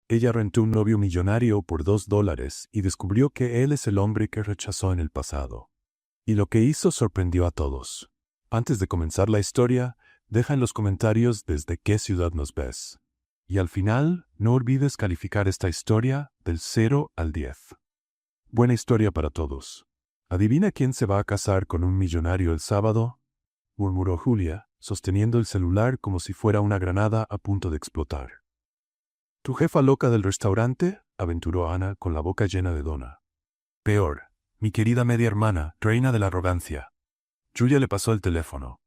Ella rentó un novio millonario por $2 y descubrió que él es el hombre que rechazó en el pasado. Y lo que hizo sorprendió a todos. Antes de comenzar la historia, deja en los comentarios desde qué ciudad nos ves. Y al final, no olvides calificar esta historia del 0 al 10. Buena historia para todos. ¿Adivina quién se va a casar con un millonario el sábado?, murmuró Julia, sosteniendo el celular como si fuera una granada a punto de explotar. ¿Tu jefa loca del restaurante?, aventuró Ana con la boca llena de dona. Peor, mi querida media hermana, reina de la arrogancia. Julia le pasó el teléfono.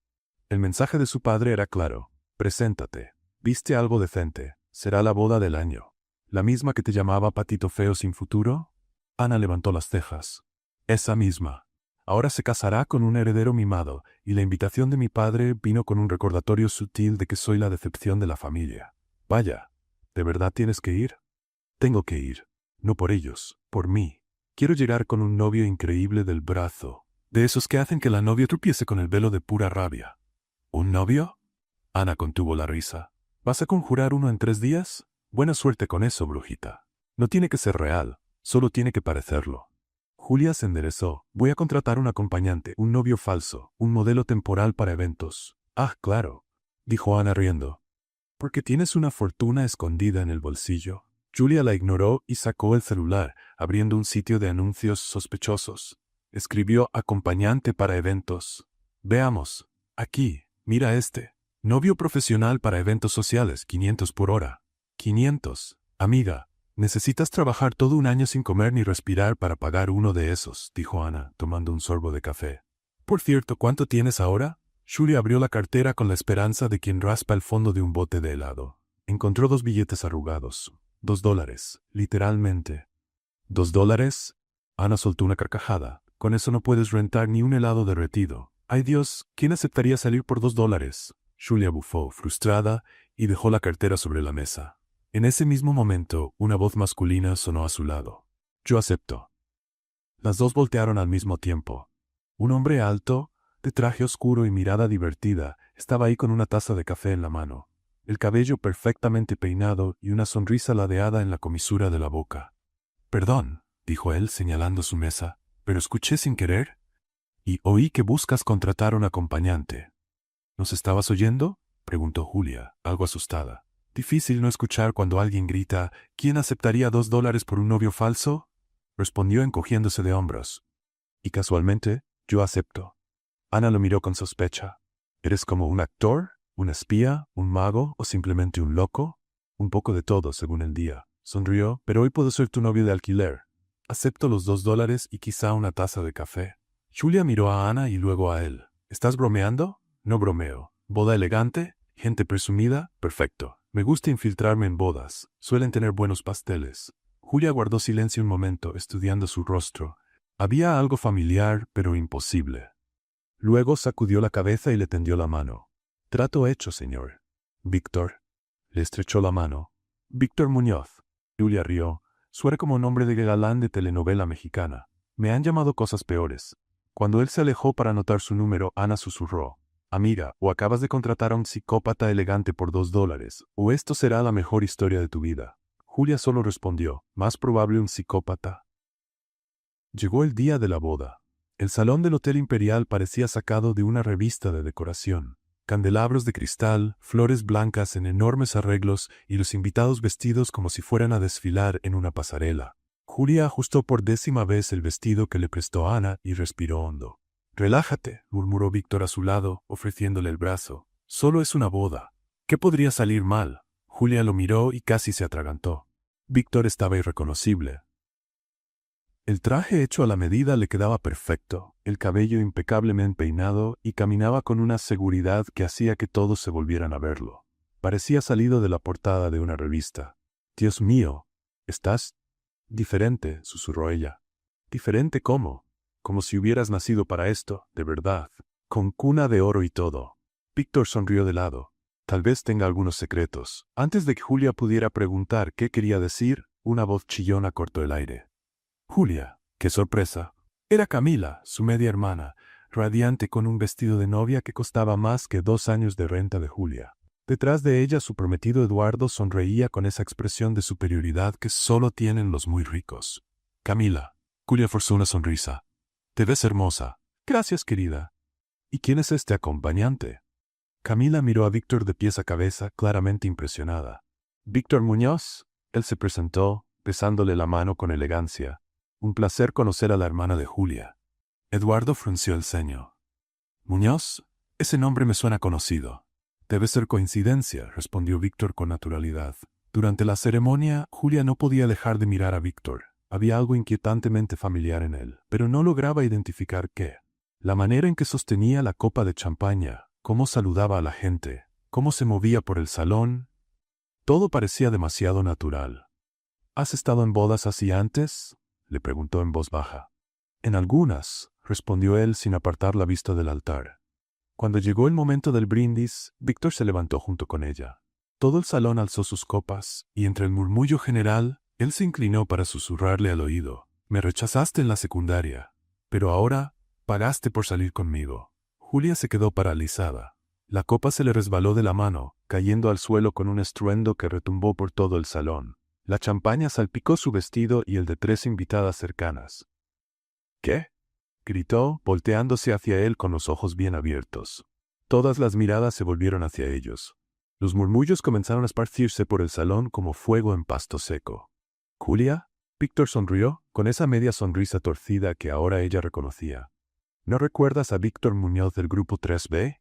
El mensaje de su padre era claro. Preséntate. Viste algo decente. Será la boda del año. ¿La misma que te llamaba patito feo sin futuro? Ana levantó las cejas. Esa misma. Ahora se casará con un heredero mimado, y la invitación de mi padre vino con un recordatorio sutil de que soy la decepción de la familia. Vaya, ¿de verdad tienes que ir? Tengo que ir. No por ellos, por mí. Quiero llegar con un novio increíble del brazo. De esos que hacen que la novia tropiece con el velo de pura rabia. ¿Un novio? Ana contuvo la risa. ¿Vas a conjurar uno en 3 días? Buena suerte con eso, brujita. No tiene que ser real, solo tiene que parecerlo. Julia se enderezó. Voy a contratar un acompañante, un novio falso, un modelo temporal para eventos. Ah, claro, dijo Ana riendo. ¿Porque tienes una fortuna escondida en el bolsillo? Julia la ignoró y sacó el celular, abriendo un sitio de anuncios sospechosos. Escribió acompañante para eventos. Veamos. Aquí, mira este. Novio profesional para eventos sociales, 500 por hora. 500. Amiga, necesitas trabajar todo un año sin comer ni respirar para pagar uno de esos, dijo Ana, tomando un sorbo de café. Por cierto, ¿cuánto tienes ahora? Julia abrió la cartera con la esperanza de quien raspa el fondo de un bote de helado. Encontró 2 billetes arrugados. $2, literalmente. ¿$2? Ana soltó una carcajada. Con eso no puedes rentar ni un helado derretido. ¡Ay Dios! ¿Quién aceptaría salir por $2? Julia bufó, frustrada, y dejó la cartera sobre la mesa. En ese mismo momento, una voz masculina sonó a su lado. Yo acepto. Las dos voltearon al mismo tiempo. Un hombre alto, de traje oscuro y mirada divertida, estaba ahí con una taza de café en la mano, el cabello perfectamente peinado y una sonrisa ladeada en la comisura de la boca. Perdón, dijo él señalando su mesa, pero escuché sin querer y oí que buscas contratar un acompañante. ¿Nos estabas oyendo?, preguntó Julia, algo asustada. Difícil no escuchar cuando alguien grita, ¿quién aceptaría $2 por un novio falso?, respondió encogiéndose de hombros. Y casualmente, yo acepto. Ana lo miró con sospecha. ¿Eres como un actor, un espía, un mago o simplemente un loco? Un poco de todo, según el día. Sonrió, pero hoy puedo ser tu novio de alquiler. Acepto los $2 y quizá una taza de café. Julia miró a Ana y luego a él. ¿Estás bromeando? No bromeo. ¿Boda elegante? ¿Gente presumida? Perfecto. Me gusta infiltrarme en bodas. Suelen tener buenos pasteles. Julia guardó silencio un momento, estudiando su rostro. Había algo familiar, pero imposible. Luego sacudió la cabeza y le tendió la mano. Trato hecho, señor. Víctor. Le estrechó la mano. Víctor Muñoz. Julia rió. Suena como nombre de galán de telenovela mexicana. Me han llamado cosas peores. Cuando él se alejó para anotar su número, Ana susurró. Amiga, o acabas de contratar a un psicópata elegante por $2, o esto será la mejor historia de tu vida. Julia solo respondió, más probable un psicópata. Llegó el día de la boda. El salón del Hotel Imperial parecía sacado de una revista de decoración. Candelabros de cristal, flores blancas en enormes arreglos y los invitados vestidos como si fueran a desfilar en una pasarela. Julia ajustó por 10ª vez el vestido que le prestó Ana y respiró hondo. Relájate, murmuró Víctor a su lado, ofreciéndole el brazo. Solo es una boda. ¿Qué podría salir mal? Julia lo miró y casi se atragantó. Víctor estaba irreconocible. El traje hecho a la medida le quedaba perfecto, el cabello impecablemente peinado y caminaba con una seguridad que hacía que todos se volvieran a verlo. Parecía salido de la portada de una revista. Dios mío, ¿estás diferente?, susurró ella. ¿Diferente cómo? Como si hubieras nacido para esto, de verdad, con cuna de oro y todo. Víctor sonrió de lado. Tal vez tenga algunos secretos. Antes de que Julia pudiera preguntar qué quería decir, una voz chillona cortó el aire. Julia, qué sorpresa. Era Camila, su media hermana, radiante con un vestido de novia que costaba más que 2 años de renta de Julia. Detrás de ella su prometido Eduardo sonreía con esa expresión de superioridad que solo tienen los muy ricos. Camila. Julia forzó una sonrisa. Te ves hermosa. Gracias, querida. ¿Y quién es este acompañante? Camila miró a Víctor de pies a cabeza, claramente impresionada. Víctor Muñoz. Él se presentó, besándole la mano con elegancia. Un placer conocer a la hermana de Julia. Eduardo frunció el ceño. Muñoz, ese nombre me suena conocido. Debe ser coincidencia, respondió Víctor con naturalidad. Durante la ceremonia, Julia no podía dejar de mirar a Víctor. Había algo inquietantemente familiar en él, pero no lograba identificar qué. La manera en que sostenía la copa de champaña, cómo saludaba a la gente, cómo se movía por el salón, todo parecía demasiado natural. ¿Has estado en bodas así antes?, le preguntó en voz baja. En algunas, respondió él sin apartar la vista del altar. Cuando llegó el momento del brindis, Víctor se levantó junto con ella. Todo el salón alzó sus copas, y entre el murmullo general, él se inclinó para susurrarle al oído. Me rechazaste en la secundaria, pero ahora pagaste por salir conmigo. Julia se quedó paralizada. La copa se le resbaló de la mano, cayendo al suelo con un estruendo que retumbó por todo el salón. La champaña salpicó su vestido y el de 3 invitadas cercanas. ¿Qué?, gritó, volteándose hacia él con los ojos bien abiertos. Todas las miradas se volvieron hacia ellos. Los murmullos comenzaron a esparcirse por el salón como fuego en pasto seco. ¿Julia? Víctor sonrió, con esa media sonrisa torcida que ahora ella reconocía. ¿No recuerdas a Víctor Muñoz del grupo 3B?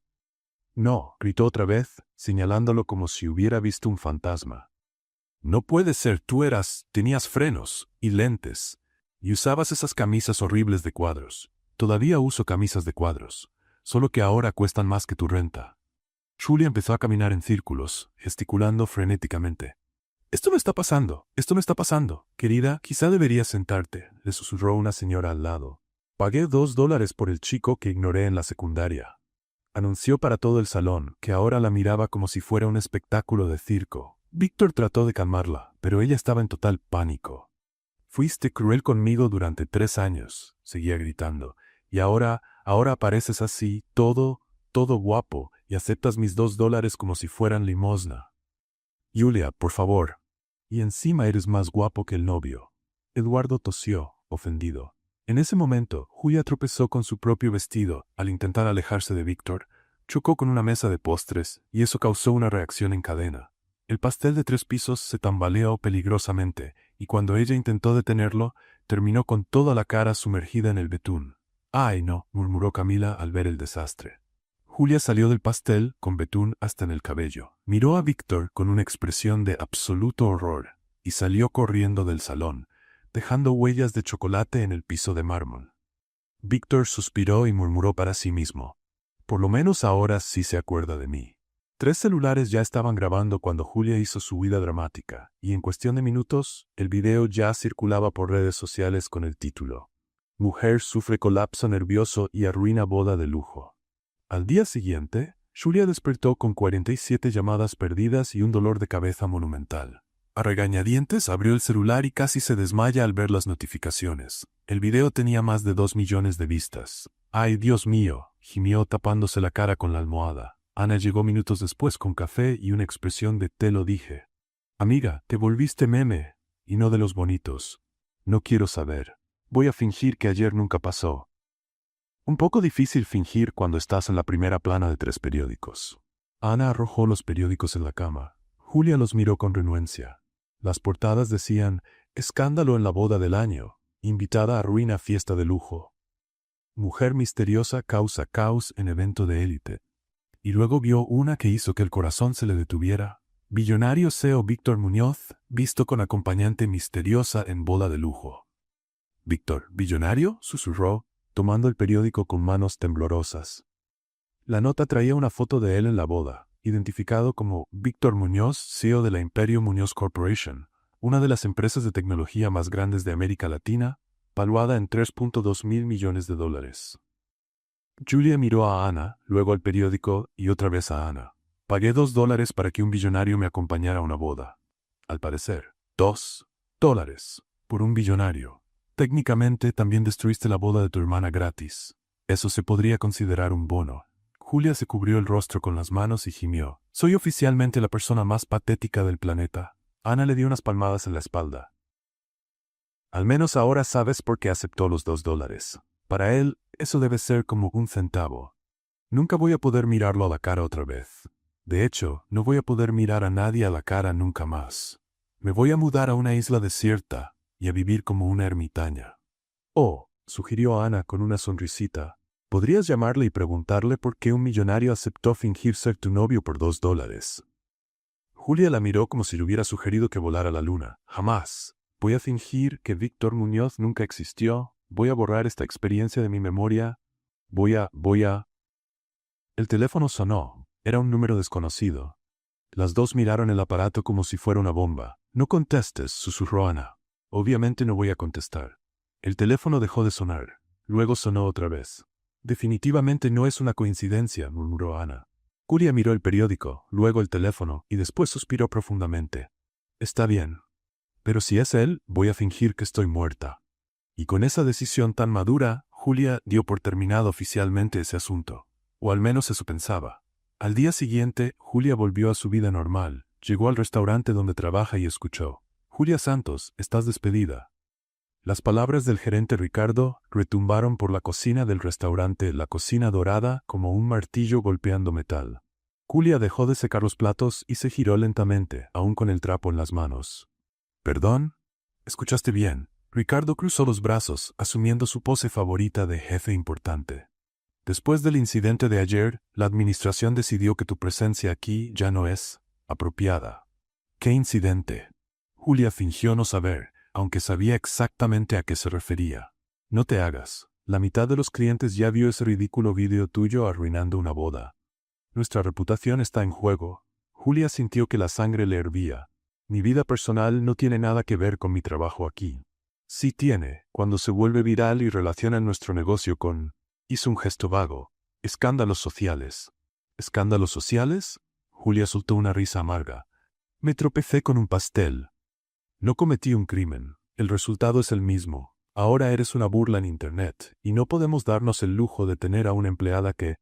No, gritó otra vez, señalándolo como si hubiera visto un fantasma. No puede ser, tenías frenos y lentes, y usabas esas camisas horribles de cuadros. Todavía uso camisas de cuadros, solo que ahora cuestan más que tu renta. Julia empezó a caminar en círculos, gesticulando frenéticamente. Esto no está pasando. Querida, quizá deberías sentarte, le susurró una señora al lado. Pagué $2 por el chico que ignoré en la secundaria. Anunció para todo el salón, que ahora la miraba como si fuera un espectáculo de circo. Víctor trató de calmarla, pero ella estaba en total pánico. Fuiste cruel conmigo durante 3 años, seguía gritando, y ahora apareces así, todo guapo, y aceptas mis $2 como si fueran limosna. Julia, por favor. Y encima eres más guapo que el novio. Eduardo tosió, ofendido. En ese momento, Julia tropezó con su propio vestido. Al intentar alejarse de Víctor, chocó con una mesa de postres, y eso causó una reacción en cadena. El pastel de 3 pisos se tambaleó peligrosamente, y cuando ella intentó detenerlo, terminó con toda la cara sumergida en el betún. «¡Ay, no!», murmuró Camila al ver el desastre. Julia salió del pastel con betún hasta en el cabello. Miró a Víctor con una expresión de absoluto horror, y salió corriendo del salón, dejando huellas de chocolate en el piso de mármol. Víctor suspiró y murmuró para sí mismo. «Por lo menos ahora sí se acuerda de mí». 3 celulares ya estaban grabando cuando Julia hizo su huida dramática, y en cuestión de minutos, el video ya circulaba por redes sociales con el título: Mujer sufre colapso nervioso y arruina boda de lujo. Al día siguiente, Julia despertó con 47 llamadas perdidas y un dolor de cabeza monumental. A regañadientes abrió el celular y casi se desmaya al ver las notificaciones. El video tenía más de 2 millones de vistas. «¡Ay, Dios mío!», gimió tapándose la cara con la almohada. Ana llegó minutos después con café y una expresión de «te lo dije». «Amiga, te volviste meme, y no de los bonitos. No quiero saber. Voy a fingir que ayer nunca pasó». Un poco difícil fingir cuando estás en la primera plana de 3 periódicos. Ana arrojó los periódicos en la cama. Julia los miró con renuencia. Las portadas decían: «Escándalo en la boda del año. Invitada arruina fiesta de lujo. Mujer misteriosa causa caos en evento de élite». Y luego vio una que hizo que el corazón se le detuviera. Billonario CEO Víctor Muñoz, visto con acompañante misteriosa en boda de lujo. «¿Víctor, billonario?», susurró, tomando el periódico con manos temblorosas. La nota traía una foto de él en la boda, identificado como Víctor Muñoz, CEO de la Imperio Muñoz Corporation, una de las empresas de tecnología más grandes de América Latina, valuada en $3.2 mil millones. Julia miró a Ana, luego al periódico y otra vez a Ana. «Pagué $2 para que un billonario me acompañara a una boda. Al parecer, $2 por un billonario. Técnicamente también destruiste la boda de tu hermana gratis. Eso se podría considerar un bono». Julia se cubrió el rostro con las manos y gimió. Soy oficialmente la persona más patética del planeta. Ana le dio unas palmadas en la espalda. Al menos ahora sabes por qué aceptó los $2. Para él, eso debe ser como un centavo. Nunca voy a poder mirarlo a la cara otra vez. De hecho, no voy a poder mirar a nadie a la cara nunca más. Me voy a mudar a una isla desierta y a vivir como una ermitaña. Oh, sugirió Ana con una sonrisita. Podrías llamarle y preguntarle por qué un millonario aceptó fingir ser tu novio por $2. Julia la miró como si le hubiera sugerido que volara a la luna. Jamás. Voy a fingir que Víctor Muñoz nunca existió. Voy a borrar esta experiencia de mi memoria. Voy a... El teléfono sonó. Era un número desconocido. Las dos miraron el aparato como si fuera una bomba. No contestes, susurró Ana. Obviamente no voy a contestar. El teléfono dejó de sonar. Luego sonó otra vez. Definitivamente no es una coincidencia, murmuró Ana. Julia miró el periódico, luego el teléfono, y después suspiró profundamente. Está bien. Pero si es él, voy a fingir que estoy muerta. Y con esa decisión tan madura, Julia dio por terminado oficialmente ese asunto. O al menos eso pensaba. Al día siguiente, Julia volvió a su vida normal. Llegó al restaurante donde trabaja y escuchó. Julia Santos, estás despedida. Las palabras del gerente Ricardo retumbaron por la cocina del restaurante, la cocina dorada como un martillo golpeando metal. Julia dejó de secar los platos y se giró lentamente, aún con el trapo en las manos. ¿Perdón? Escuchaste bien. Ricardo cruzó los brazos, asumiendo su pose favorita de jefe importante. Después del incidente de ayer, la administración decidió que tu presencia aquí ya no es apropiada. ¿Qué incidente? Julia fingió no saber, aunque sabía exactamente a qué se refería. No te hagas. La mitad de los clientes ya vio ese ridículo vídeo tuyo arruinando una boda. Nuestra reputación está en juego. Julia sintió que la sangre le hervía. Mi vida personal no tiene nada que ver con mi trabajo aquí. Sí tiene, cuando se vuelve viral y relaciona nuestro negocio con... Hizo un gesto vago. Escándalos sociales. ¿Escándalos sociales? Julia soltó una risa amarga. Me tropecé con un pastel. No cometí un crimen. El resultado es el mismo. Ahora eres una burla en Internet, y no podemos darnos el lujo de tener a una empleada que...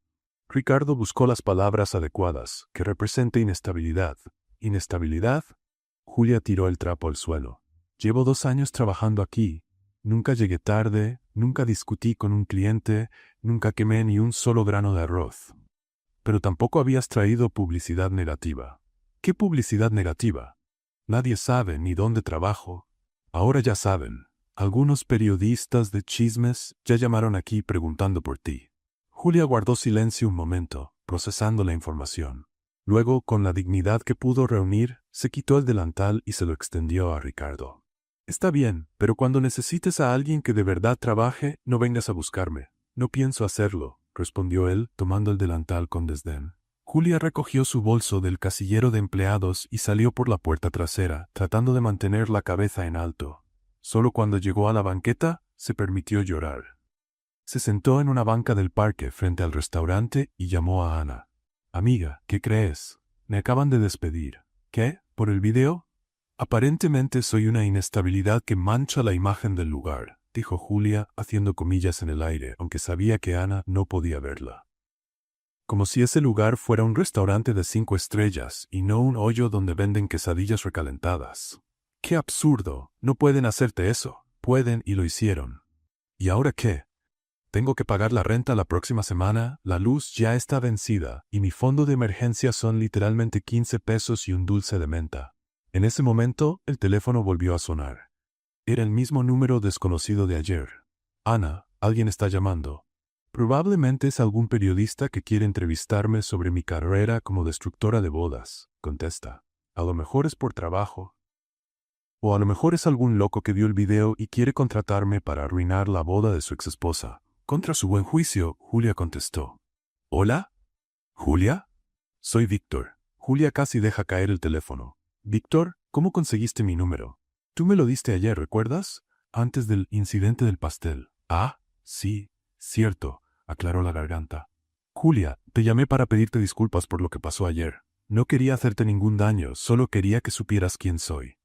Ricardo buscó las palabras adecuadas, que represente inestabilidad. ¿Inestabilidad? Julia tiró el trapo al suelo. Llevo 2 años trabajando aquí. Nunca llegué tarde, nunca discutí con un cliente, nunca quemé ni un solo grano de arroz. Pero tampoco habías traído publicidad negativa. ¿Qué publicidad negativa? Nadie sabe ni dónde trabajo. Ahora ya saben. Algunos periodistas de chismes ya llamaron aquí preguntando por ti. Julia guardó silencio un momento, procesando la información. Luego, con la dignidad que pudo reunir, se quitó el delantal y se lo extendió a Ricardo. Está bien, pero cuando necesites a alguien que de verdad trabaje, no vengas a buscarme. No pienso hacerlo, respondió él, tomando el delantal con desdén. Julia recogió su bolso del casillero de empleados y salió por la puerta trasera, tratando de mantener la cabeza en alto. Solo cuando llegó a la banqueta, se permitió llorar. Se sentó en una banca del parque frente al restaurante y llamó a Ana. Amiga, ¿qué crees? Me acaban de despedir. ¿Qué? ¿Por el video? Aparentemente soy una inestabilidad que mancha la imagen del lugar, dijo Julia, haciendo comillas en el aire, aunque sabía que Ana no podía verla. Como si ese lugar fuera un restaurante de 5 estrellas y no un hoyo donde venden quesadillas recalentadas. ¡Qué absurdo! No pueden hacerte eso. Pueden y lo hicieron. ¿Y ahora qué? Tengo que pagar la renta la próxima semana, la luz ya está vencida y mi fondo de emergencia son literalmente 15 pesos y un dulce de menta. En ese momento, el teléfono volvió a sonar. Era el mismo número desconocido de ayer. Ana, alguien está llamando. Probablemente es algún periodista que quiere entrevistarme sobre mi carrera como destructora de bodas, contesta. A lo mejor es por trabajo. O a lo mejor es algún loco que vio el video y quiere contratarme para arruinar la boda de su exesposa. Contra su buen juicio, Julia contestó. ¿Hola? ¿Julia? Soy Víctor. Julia casi deja caer el teléfono. Víctor, ¿cómo conseguiste mi número? Tú me lo diste ayer, ¿recuerdas? Antes del incidente del pastel. Ah, sí, cierto, aclaró la garganta. Julia, te llamé para pedirte disculpas por lo que pasó ayer. No quería hacerte ningún daño, solo quería que supieras quién soy.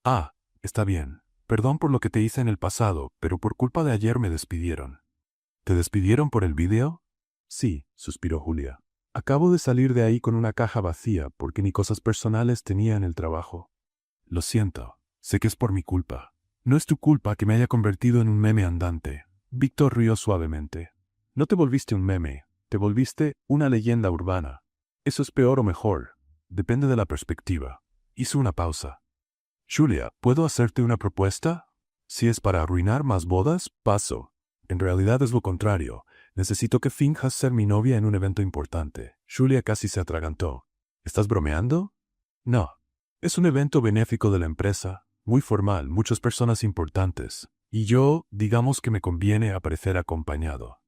Ah, está bien. Perdón por lo que te hice en el pasado, pero por culpa de ayer me despidieron. ¿Te despidieron por el video? Sí, suspiró Julia. Acabo de salir de ahí con una caja vacía porque ni cosas personales tenía en el trabajo. Lo siento. Sé que es por mi culpa. No es tu culpa que me haya convertido en un meme andante. Víctor rió suavemente. No te volviste un meme. Te volviste una leyenda urbana. Eso es peor o mejor. Depende de la perspectiva. Hizo una pausa. Julia, ¿puedo hacerte una propuesta? Si es para arruinar más bodas, paso. En realidad es lo contrario. Necesito que finjas ser mi novia en un evento importante. Julia casi se atragantó. ¿Estás bromeando? No. Es un evento benéfico de la empresa, muy formal, muchas personas importantes. Y yo, digamos que me conviene aparecer acompañado.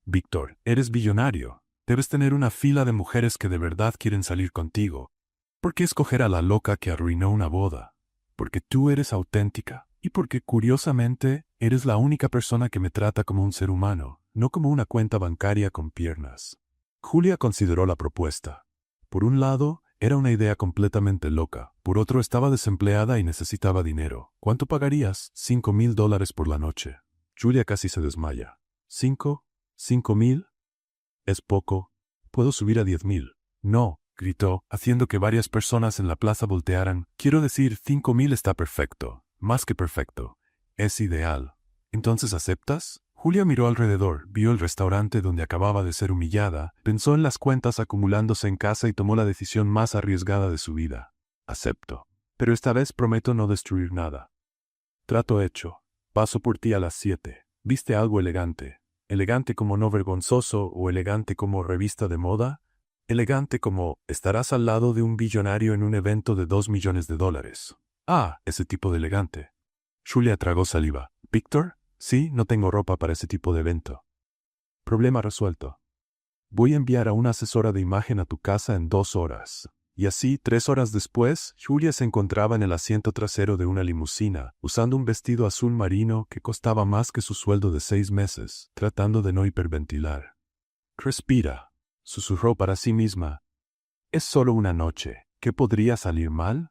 Víctor, eres billonario. Debes tener una fila de mujeres que de verdad quieren salir contigo. ¿Por qué escoger a la loca que arruinó una boda? Porque tú eres auténtica y porque, curiosamente, eres la única persona que me trata como un ser humano, no como una cuenta bancaria con piernas. Julia consideró la propuesta. Por un lado, era una idea completamente loca. Por otro, estaba desempleada y necesitaba dinero. ¿Cuánto pagarías? $5,000 por la noche. Julia casi se desmaya. ¿5,000? Es poco. Puedo subir a 10,000. No, gritó, haciendo que varias personas en la plaza voltearan. Quiero decir, 5,000 está perfecto. Más que perfecto. Es ideal. ¿Entonces aceptas? Julia miró alrededor, vio el restaurante donde acababa de ser humillada, pensó en las cuentas acumulándose en casa y tomó la decisión más arriesgada de su vida. Acepto. Pero esta vez prometo no destruir nada. Trato hecho. Paso por ti a las 7. ¿Viste algo elegante? ¿Elegante como no vergonzoso o elegante como revista de moda? Elegante como estarás al lado de un billonario en un evento de $2 millones. Ah, ese tipo de elegante. Julia tragó saliva. ¿Víctor? Sí, no tengo ropa para ese tipo de evento. Problema resuelto. Voy a enviar a una asesora de imagen a tu casa en 2 horas. Y así, 3 horas después, Julia se encontraba en el asiento trasero de una limusina, usando un vestido azul marino que costaba más que su sueldo de 6 meses, tratando de no hiperventilar. Respira, susurró para sí misma. Es solo una noche. ¿Qué podría salir mal?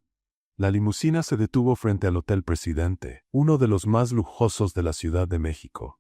La limusina se detuvo frente al Hotel Presidente, uno de los más lujosos de la Ciudad de México.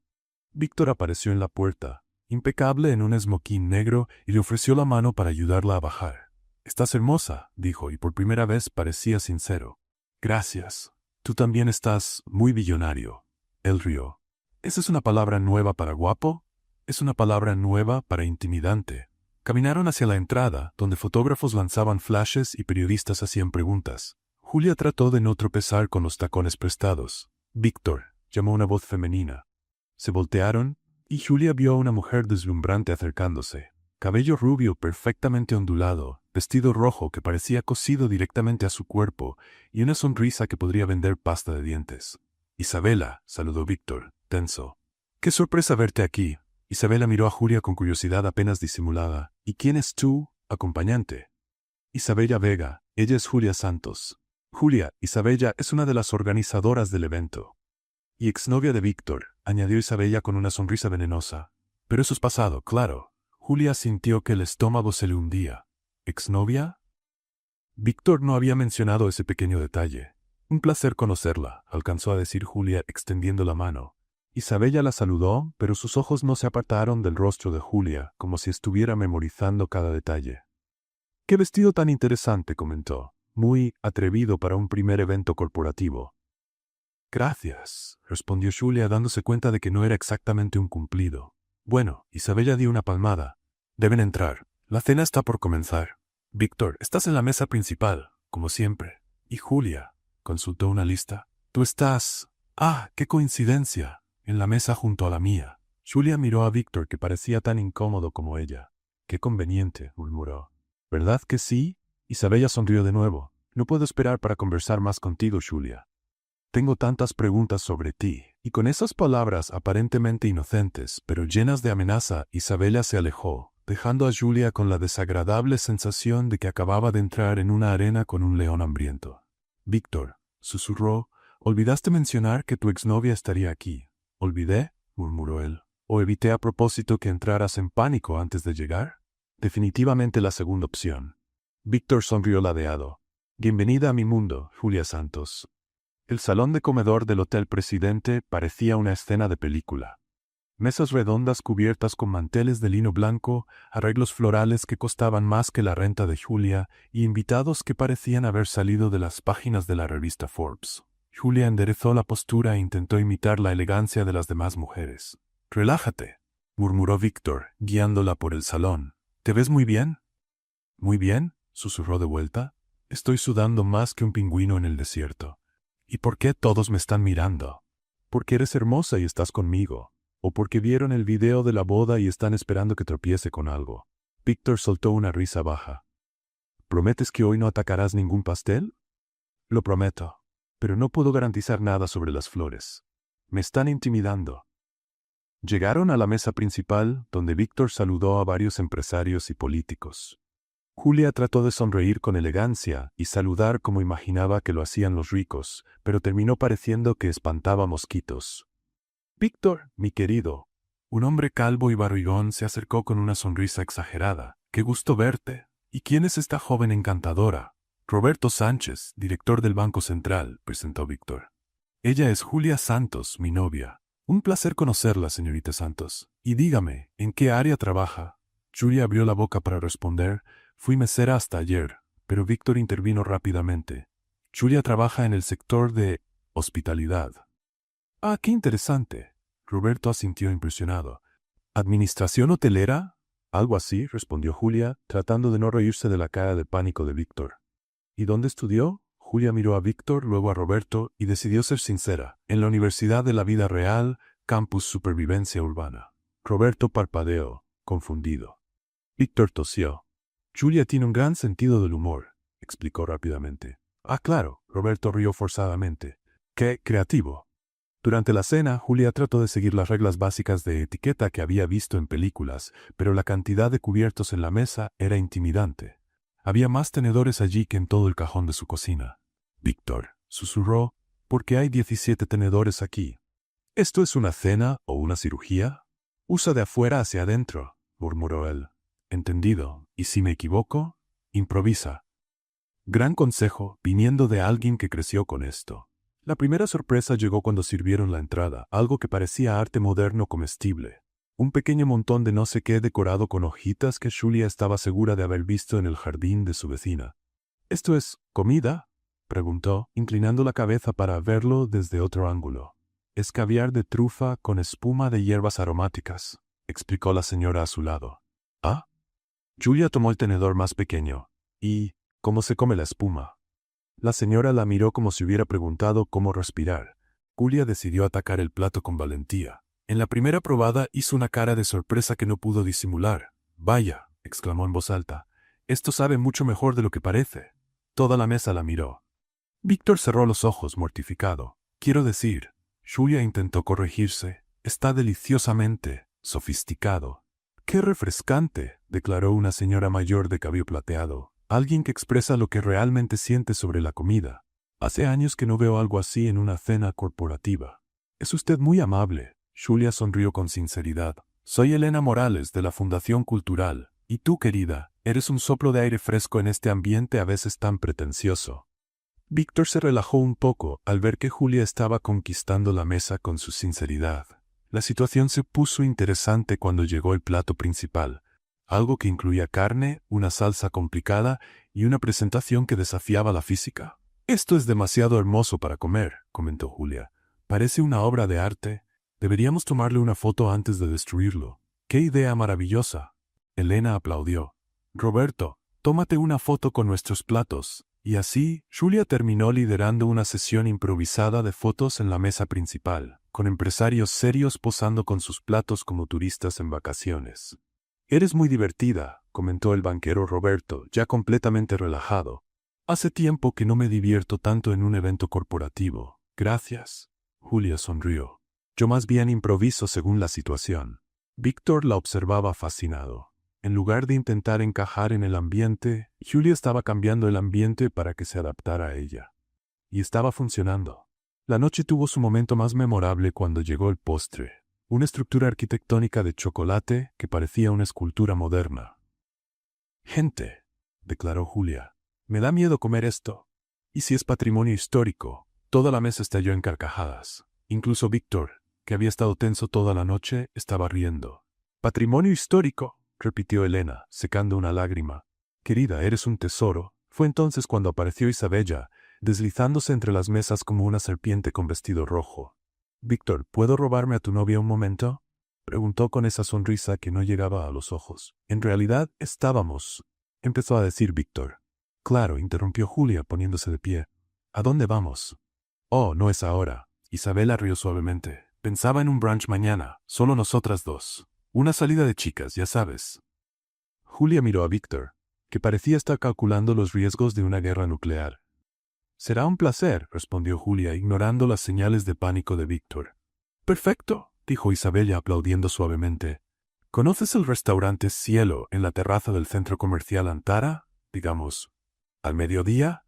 Víctor apareció en la puerta, impecable en un esmoquín negro, y le ofreció la mano para ayudarla a bajar. «Estás hermosa», dijo, y por primera vez parecía sincero. «Gracias. Tú también estás muy billonario». Él rió. «¿Esa es una palabra nueva para guapo? Es una palabra nueva para intimidante». Caminaron hacia la entrada, donde fotógrafos lanzaban flashes y periodistas hacían preguntas. Julia trató de no tropezar con los tacones prestados. «Víctor», llamó una voz femenina. Se voltearon, y Julia vio a una mujer deslumbrante acercándose. Cabello rubio perfectamente ondulado, vestido rojo que parecía cosido directamente a su cuerpo, y una sonrisa que podría vender pasta de dientes. «Isabela», saludó Víctor, tenso. «Qué sorpresa verte aquí». Isabela miró a Julia con curiosidad apenas disimulada. «¿Y quién es tu acompañante?» «Isabella Vega, ella es Julia Santos». «Julia, Isabella es una de las organizadoras del evento». «Y exnovia de Víctor», añadió Isabella con una sonrisa venenosa. «Pero eso es pasado, claro». Julia sintió que el estómago se le hundía. ¿Exnovia? Víctor no había mencionado ese pequeño detalle. «Un placer conocerla», alcanzó a decir Julia extendiendo la mano. Isabella la saludó, pero sus ojos no se apartaron del rostro de Julia, como si estuviera memorizando cada detalle. «Qué vestido tan interesante», comentó. «Muy atrevido para un primer evento corporativo». «Gracias», respondió Julia dándose cuenta de que no era exactamente un cumplido. «Bueno», Isabella dio una palmada. «Deben entrar. La cena está por comenzar». «Víctor, estás en la mesa principal, como siempre». «¿Y Julia?» consultó una lista. «Tú estás...» «Ah, qué coincidencia. En la mesa junto a la mía». Julia miró a Víctor, que parecía tan incómodo como ella. «Qué conveniente», murmuró. «¿Verdad que sí?» Isabella sonrió de nuevo. «No puedo esperar para conversar más contigo, Julia. Tengo tantas preguntas sobre ti». Y con esas palabras aparentemente inocentes, pero llenas de amenaza, Isabella se alejó, dejando a Julia con la desagradable sensación de que acababa de entrar en una arena con un león hambriento. «Víctor», susurró, «olvidaste mencionar que tu exnovia estaría aquí». «¿Olvidé?», murmuró él. «¿O evité a propósito que entraras en pánico antes de llegar?» «Definitivamente la segunda opción». Víctor sonrió ladeado. «Bienvenida a mi mundo, Julia Santos». El salón de comedor del Hotel Presidente parecía una escena de película. Mesas redondas cubiertas con manteles de lino blanco, arreglos florales que costaban más que la renta de Julia y invitados que parecían haber salido de las páginas de la revista Forbes. Julia enderezó la postura e intentó imitar la elegancia de las demás mujeres. «Relájate», murmuró Víctor, guiándola por el salón. «¿Te ves muy bien?» «¿Muy bien?», susurró de vuelta. «Estoy sudando más que un pingüino en el desierto». «¿Y por qué todos me están mirando?» «Porque eres hermosa y estás conmigo. O porque vieron el video de la boda y están esperando que tropiece con algo». Víctor soltó una risa baja. «¿Prometes que hoy no atacarás ningún pastel?» «Lo prometo. Pero no puedo garantizar nada sobre las flores. Me están intimidando». Llegaron a la mesa principal, donde Víctor saludó a varios empresarios y políticos. Julia trató de sonreír con elegancia y saludar como imaginaba que lo hacían los ricos, pero terminó pareciendo que espantaba mosquitos. «Víctor, mi querido». Un hombre calvo y barrigón se acercó con una sonrisa exagerada. «Qué gusto verte. ¿Y quién es esta joven encantadora?» «Roberto Sánchez, director del Banco Central», presentó Víctor. «Ella es Julia Santos, mi novia. Un placer conocerla, señorita Santos. Y dígame, ¿en qué área trabaja?» Julia abrió la boca para responder. «Fui mesera hasta ayer», pero Víctor intervino rápidamente. «Julia trabaja en el sector de hospitalidad». «Ah, qué interesante». Roberto asintió impresionado. «¿Administración hotelera?» «Algo así», respondió Julia, tratando de no reírse de la cara de pánico de Víctor. «¿Y dónde estudió?» Julia miró a Víctor, luego a Roberto, y decidió ser sincera. «En la Universidad de la Vida Real, Campus Supervivencia Urbana». Roberto parpadeó, confundido. Víctor tosió. «Julia tiene un gran sentido del humor», explicó rápidamente. «Ah, claro», Roberto rió forzadamente. «Qué creativo». Durante la cena, Julia trató de seguir las reglas básicas de etiqueta que había visto en películas, pero la cantidad de cubiertos en la mesa era intimidante. Había más tenedores allí que en todo el cajón de su cocina. «Víctor», susurró, «¿por qué hay 17 tenedores aquí? ¿Esto es una cena o una cirugía?» «Usa de afuera hacia adentro», murmuró él. «Entendido. ¿Y si me equivoco?» «Improvisa». Gran consejo, viniendo de alguien que creció con esto. La primera sorpresa llegó cuando sirvieron la entrada, algo que parecía arte moderno comestible. Un pequeño montón de no sé qué decorado con hojitas que Julia estaba segura de haber visto en el jardín de su vecina. «¿Esto es comida?», preguntó, inclinando la cabeza para verlo desde otro ángulo. «Es caviar de trufa con espuma de hierbas aromáticas», explicó la señora a su lado. «¿Ah?» Julia tomó el tenedor más pequeño. «¿Y cómo se come la espuma?». La señora la miró como si hubiera preguntado cómo respirar. Julia decidió atacar el plato con valentía. En la primera probada hizo una cara de sorpresa que no pudo disimular. «Vaya», exclamó en voz alta, «esto sabe mucho mejor de lo que parece». Toda la mesa la miró. Víctor cerró los ojos, mortificado. «Quiero decir», Julia intentó corregirse, «está deliciosamente sofisticado». «Qué refrescante», declaró una señora mayor de cabello plateado. «Alguien que expresa lo que realmente siente sobre la comida. Hace años que no veo algo así en una cena corporativa». «Es usted muy amable». Julia sonrió con sinceridad. «Soy Elena Morales, de la Fundación Cultural. Y tú, querida, eres un soplo de aire fresco en este ambiente a veces tan pretencioso». Víctor se relajó un poco al ver que Julia estaba conquistando la mesa con su sinceridad. La situación se puso interesante cuando llegó el plato principal. Algo que incluía carne, una salsa complicada y una presentación que desafiaba la física. «Esto es demasiado hermoso para comer», comentó Julia. «Parece una obra de arte. Deberíamos tomarle una foto antes de destruirlo». «¡Qué idea maravillosa!». Elena aplaudió. «Roberto, tómate una foto con nuestros platos». Y así, Julia terminó liderando una sesión improvisada de fotos en la mesa principal, con empresarios serios posando con sus platos como turistas en vacaciones. «Eres muy divertida», comentó el banquero Roberto, ya completamente relajado. «Hace tiempo que no me divierto tanto en un evento corporativo». «Gracias». Julia sonrió. «Yo más bien improviso según la situación». Víctor la observaba fascinado. En lugar de intentar encajar en el ambiente, Julia estaba cambiando el ambiente para que se adaptara a ella. Y estaba funcionando. La noche tuvo su momento más memorable cuando llegó el postre. Una estructura arquitectónica de chocolate que parecía una escultura moderna. «Gente», declaró Julia, «me da miedo comer esto. Y si es patrimonio histórico». Toda la mesa estalló en carcajadas. Incluso Víctor, que había estado tenso toda la noche, estaba riendo. «Patrimonio histórico», repitió Elena, secando una lágrima. «Querida, eres un tesoro». Fue entonces cuando apareció Isabella, deslizándose entre las mesas como una serpiente con vestido rojo. «Víctor, ¿puedo robarme a tu novia un momento?», preguntó con esa sonrisa que no llegaba a los ojos. «En realidad, estábamos», empezó a decir Víctor. «Claro», interrumpió Julia poniéndose de pie. «¿A dónde vamos?». «Oh, no es ahora». Isabela rió suavemente. «Pensaba en un brunch mañana, solo nosotras dos. Una salida de chicas, ya sabes». Julia miró a Víctor, que parecía estar calculando los riesgos de una guerra nuclear. «Será un placer», respondió Julia, ignorando las señales de pánico de Víctor. «Perfecto», dijo Isabella aplaudiendo suavemente. «¿Conoces el restaurante Cielo en la terraza del centro comercial Antara? Digamos, ¿al mediodía?»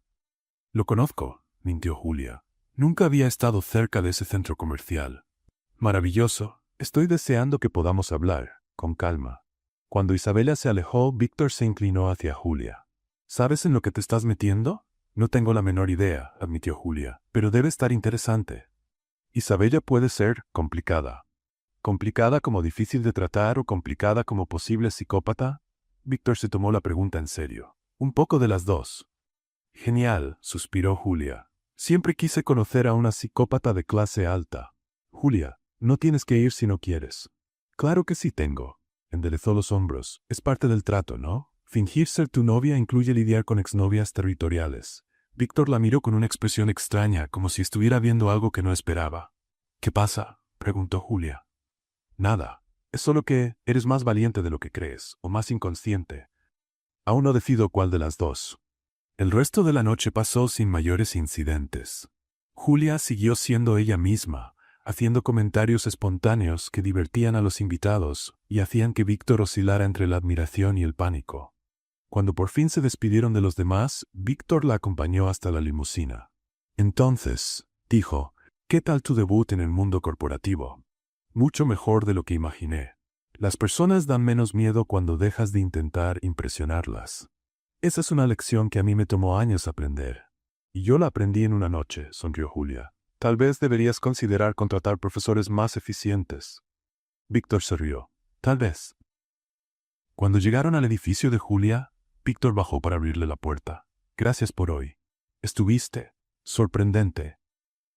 «Lo conozco», mintió Julia. «Nunca había estado cerca de ese centro comercial». «Maravilloso. Estoy deseando que podamos hablar, con calma». Cuando Isabella se alejó, Víctor se inclinó hacia Julia. «¿Sabes en lo que te estás metiendo?». «No tengo la menor idea», admitió Julia, «pero debe estar interesante». «Isabella puede ser complicada». ¿Complicada como difícil de tratar o complicada como posible psicópata? Víctor se tomó la pregunta en serio. «Un poco de las dos». «Genial», suspiró Julia. «Siempre quise conocer a una psicópata de clase alta». «Julia, no tienes que ir si no quieres». «Claro que sí tengo». Enderezó los hombros. «Es parte del trato, ¿no? Fingir ser tu novia incluye lidiar con exnovias territoriales». Víctor la miró con una expresión extraña, como si estuviera viendo algo que no esperaba. «¿Qué pasa?», preguntó Julia. «Nada. Es solo que eres más valiente de lo que crees, o más inconsciente. Aún no decido cuál de las dos». El resto de la noche pasó sin mayores incidentes. Julia siguió siendo ella misma, haciendo comentarios espontáneos que divertían a los invitados y hacían que Víctor oscilara entre la admiración y el pánico. Cuando por fin se despidieron de los demás, Víctor la acompañó hasta la limusina. «Entonces», dijo, «¿qué tal tu debut en el mundo corporativo?». «Mucho mejor de lo que imaginé. Las personas dan menos miedo cuando dejas de intentar impresionarlas. Esa es una lección que a mí me tomó años aprender. Y yo la aprendí en una noche», sonrió Julia. «Tal vez deberías considerar contratar profesores más eficientes». Víctor se rió. «Tal vez». Cuando llegaron al edificio de Julia, Víctor bajó para abrirle la puerta. «Gracias por hoy. Estuviste sorprendente».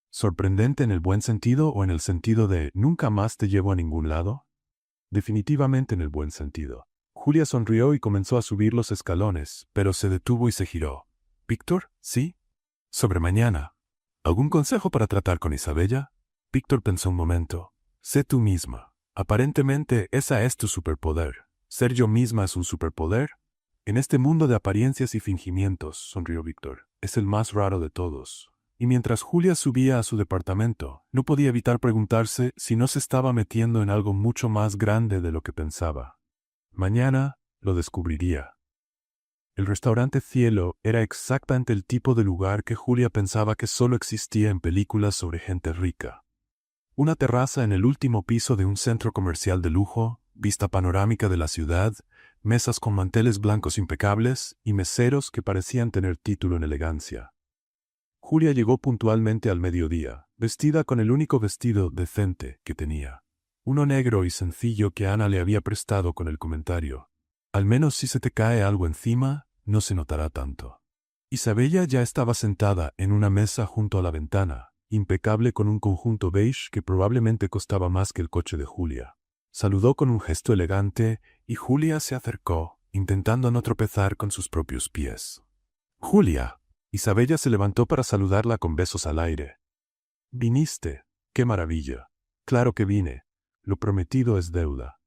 ¿Sorprendente en el buen sentido o en el sentido de «nunca más te llevo a ningún lado»? Definitivamente en el buen sentido. Julia sonrió y comenzó a subir los escalones, pero se detuvo y se giró. «¿Víctor? ¿Sí? Sobre mañana. ¿Algún consejo para tratar con Isabella?» Víctor pensó un momento. «Sé tú misma. Aparentemente esa es tu superpoder. ¿Ser yo misma es un superpoder?» «En este mundo de apariencias y fingimientos», sonrió Víctor, «es el más raro de todos». Y mientras Julia subía a su departamento, no podía evitar preguntarse si no se estaba metiendo en algo mucho más grande de lo que pensaba. Mañana lo descubriría. El restaurante Cielo era exactamente el tipo de lugar que Julia pensaba que solo existía en películas sobre gente rica. Una terraza en el último piso de un centro comercial de lujo, vista panorámica de la ciudad, mesas con manteles blancos impecables y meseros que parecían tener título en elegancia. Julia llegó puntualmente al mediodía, vestida con el único vestido decente que tenía. Uno negro y sencillo que Ana le había prestado con el comentario: «Al menos si se te cae algo encima, no se notará tanto». Isabella ya estaba sentada en una mesa junto a la ventana, impecable con un conjunto beige que probablemente costaba más que el coche de Julia. Saludó con un gesto elegante y Julia se acercó, intentando no tropezar con sus propios pies. «Julia». Isabella se levantó para saludarla con besos al aire. «¿Viniste? ¡Qué maravilla! Claro que vine. Lo prometido es deuda».